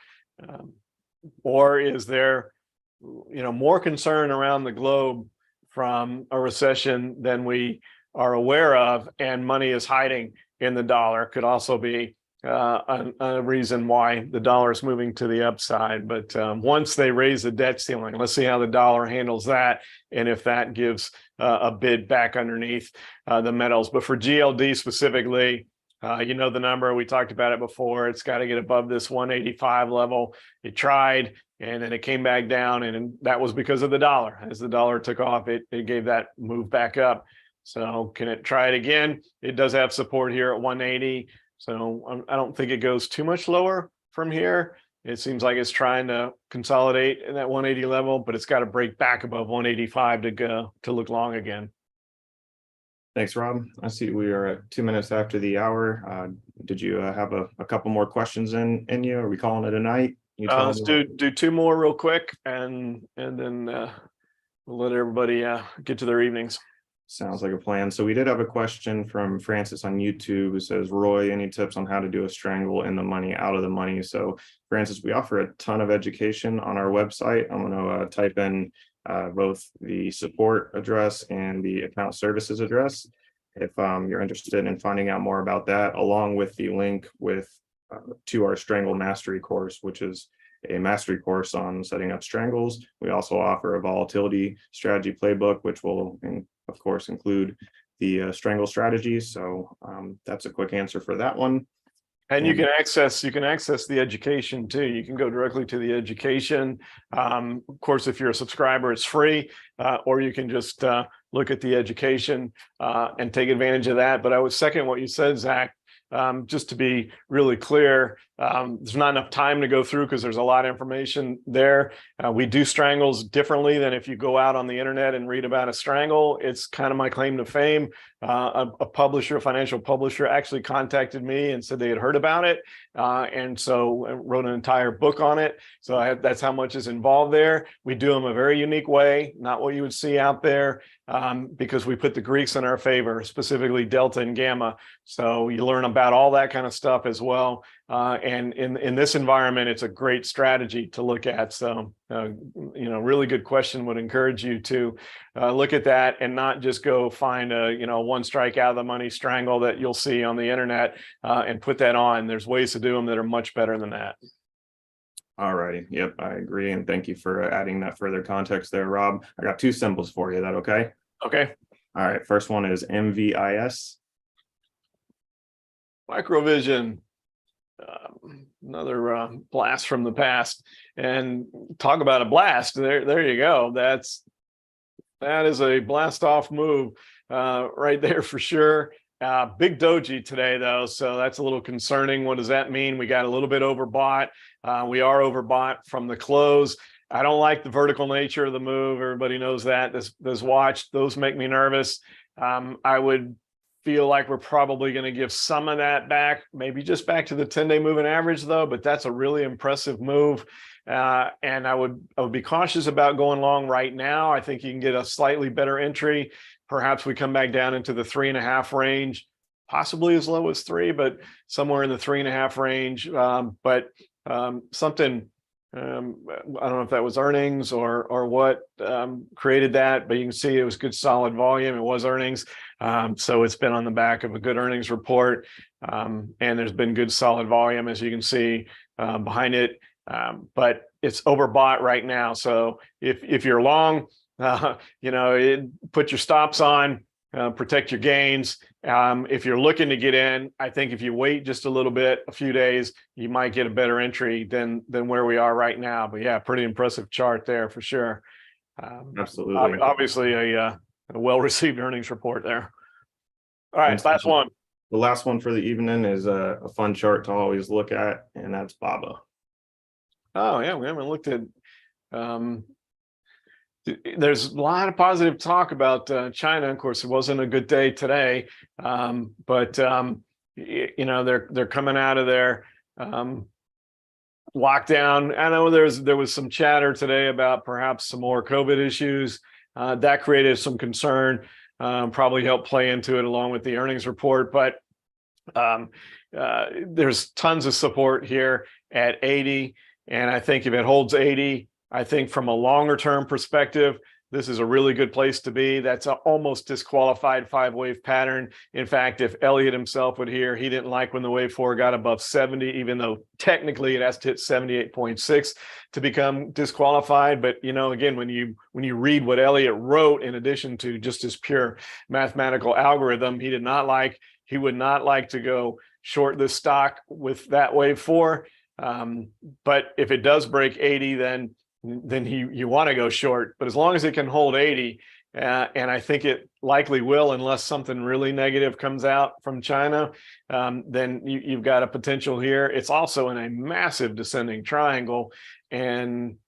Or is there, more concern around the globe from a recession than we are aware of, and money is hiding in the dollar? Could also be a reason why the dollar is moving to the upside. But once they raise the debt ceiling, let's see how the dollar handles that, and if that gives a bid back underneath the metals. But for GLD specifically, the number, we talked about it before, it's got to get above this 185 level. It tried, and then it came back down, and that was because of the dollar. As the dollar took off, it gave that move back up. So can it try it again? It does have support here at 180. So I don't think it goes too much lower from here. It seems like it's trying to consolidate in that 180 level, but it's got to break back above 185 to look long again. Thanks, Rob. I see we are at 2 minutes after the hour. Did you have a couple more questions in you? Are we calling it a night? Let's do 2 more real quick, and then we'll let everybody get to their evenings. Sounds like a plan. So we did have a question from Francis on YouTube who says, Roy, any tips on how to do a strangle in the money, out of the money? So Francis, we offer a ton of education on our website. I'm going to type in both the support address and the account services address if you're interested in finding out more about that, along with the link with to our Strangle Mastery course, which is a mastery course on setting up strangles. We also offer a volatility strategy playbook, which will, of course, include the strangle strategies. So that's a quick answer for that one. And you can access the education too. You can go directly to the education. Of course, if you're a subscriber, it's free, or you can just look at the education and take advantage of that. But I would second what you said, Zach. Just to be really clear, there's not enough time to go through because there's a lot of information there. We do strangles differently than if you go out on the internet and read about a strangle. It's kind of my claim to fame. A publisher, a financial publisher, actually contacted me and said they had heard about it, and so I wrote an entire book on it. So that's how much is involved there. We do them a very unique way, not what you would see out there, because we put the Greeks in our favor, specifically delta and gamma. So you learn about all that kind of stuff as well. And in this environment, it's a great strategy to look at. So, really good question. Would encourage you to look at that and not just go find a, one strike out of the money strangle that you'll see on the internet and put that on. There's ways to do them that are much better than that. All righty. Yep, I agree. And thank you for adding that further context there, Rob. I got two symbols for you. Is that okay? Okay. All right. First one is MVIS. Microvision. Another blast from the past. And talk about a blast. There you go. That is a blast off move right there for sure. Big doji today though, so that's a little concerning. What does that mean? We got a little bit overbought. We are overbought from the close. I don't like the vertical nature of the move. Everybody knows that. This watch, those make me nervous. I would feel like we're probably going to give some of that back, maybe just back to the 10-day moving average though, but that's a really impressive move. And I would be cautious about going long right now. I think you can get a slightly better entry. Perhaps we come back down into the 3.5 range, possibly as low as 3, but somewhere in the 3.5 range. Something, I don't know if that was earnings or what created that, but you can see it was good solid volume. It was earnings. So it's been on the back of a good earnings report. And there's been good solid volume, as you can see behind it. But it's overbought right now. So if you're long, put your stops on, protect your gains. If you're looking to get in, I think if you wait just a little bit, a few days, you might get a better entry than where we are right now. But yeah, pretty impressive chart there for sure. Absolutely. Obviously a well-received earnings report there. All right, last one. The last one for the evening is a fun chart to always look at, and that's BABA. Oh yeah, we haven't looked at. There's a lot of positive talk about China. Of course, it wasn't a good day today, but they're coming out of their lockdown. I know there was some chatter today about perhaps some more COVID issues that created some concern. Probably helped play into it along with the earnings report, but there's tons of support here at 80, and I think if it holds 80. I think from a longer term perspective, this is a really good place to be. That's an almost disqualified 5-wave pattern. In fact, if Elliott himself would hear, he didn't like when the wave 4 got above 70, even though technically it has to hit 78.6 to become disqualified. But again, when you read what Elliott wrote, in addition to just his pure mathematical algorithm, he would not like to go short this stock with that wave 4. But if it does break 80, then you want to go short, but as long as it can hold 80, and I think it likely will, unless something really negative comes out from China, then you've got a potential here. It's also in a massive descending triangle, and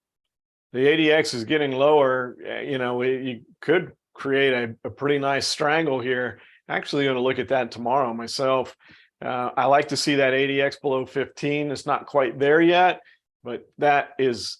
the ADX is getting lower. You could create a pretty nice strangle here. Actually going to look at that tomorrow myself. I like to see that ADX below 15. It's not quite there yet. But that is,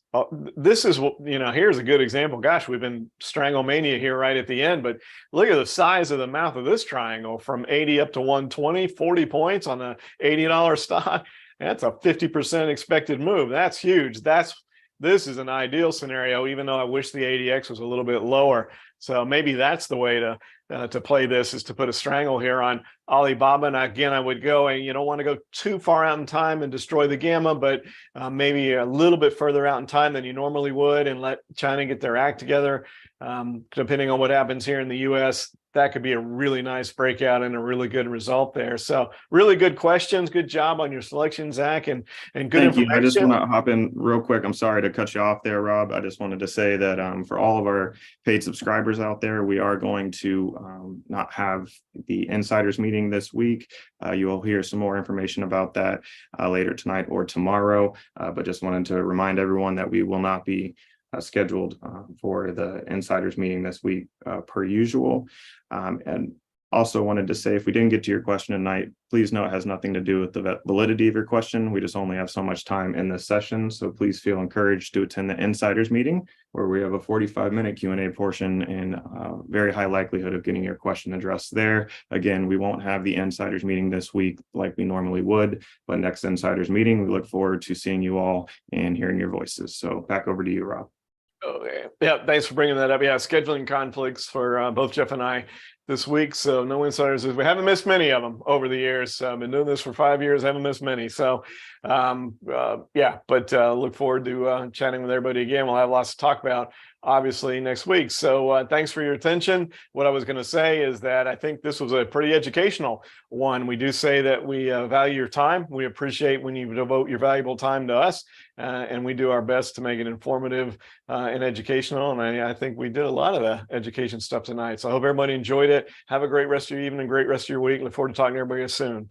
this is, here's a good example. Gosh, we've been strangle mania here right at the end, but look at the size of the mouth of this triangle from 80 up to 120, 40 points on a $80 stock. That's a 50% expected move. That's huge. This is an ideal scenario, even though I wish the ADX was a little bit lower. So maybe that's the way to play this, is to put a strangle here on Alibaba. And again, I would go, and you don't want to go too far out in time and destroy the gamma, but maybe a little bit further out in time than you normally would, and let China get their act together. Depending on what happens here in the US, that could be a really nice breakout and a really good result there. So really good questions. Good job on your selection, Zach, and good Thank you. information. I just want to hop in real quick. I'm sorry to cut you off there, Rob. I just wanted to say that for all of our paid subscribers out there, we are going to not have the insiders meeting this week. You will hear some more information about that later tonight or tomorrow. But just wanted to remind everyone that we will not be scheduled for the insiders meeting this week per usual. And also wanted to say, if we didn't get to your question tonight, please know it has nothing to do with the validity of your question. We just only have so much time in this session. So please feel encouraged to attend the insiders meeting, where we have a 45-minute Q&A portion and very high likelihood of getting your question addressed there. Again, we won't have the insiders meeting this week like we normally would, but next insiders meeting, we look forward to seeing you all and hearing your voices. So back over to you, Rob. Okay. Yeah, thanks for bringing that up. Yeah, scheduling conflicts for both Jeff and I this week, so no insiders. We haven't missed many of them over the years. I've been doing this for 5 years, haven't missed many. So yeah, but look forward to chatting with everybody again. We'll have lots to talk about, obviously, next week. So thanks for your attention. What I was going to say is that I think this was a pretty educational one. We do say that we value your time. We appreciate when you devote your valuable time to us, and we do our best to make it informative and educational. And I think we did a lot of the education stuff tonight. So I hope everybody enjoyed it. Have a great rest of your evening, great rest of your week. Look forward to talking to everybody soon.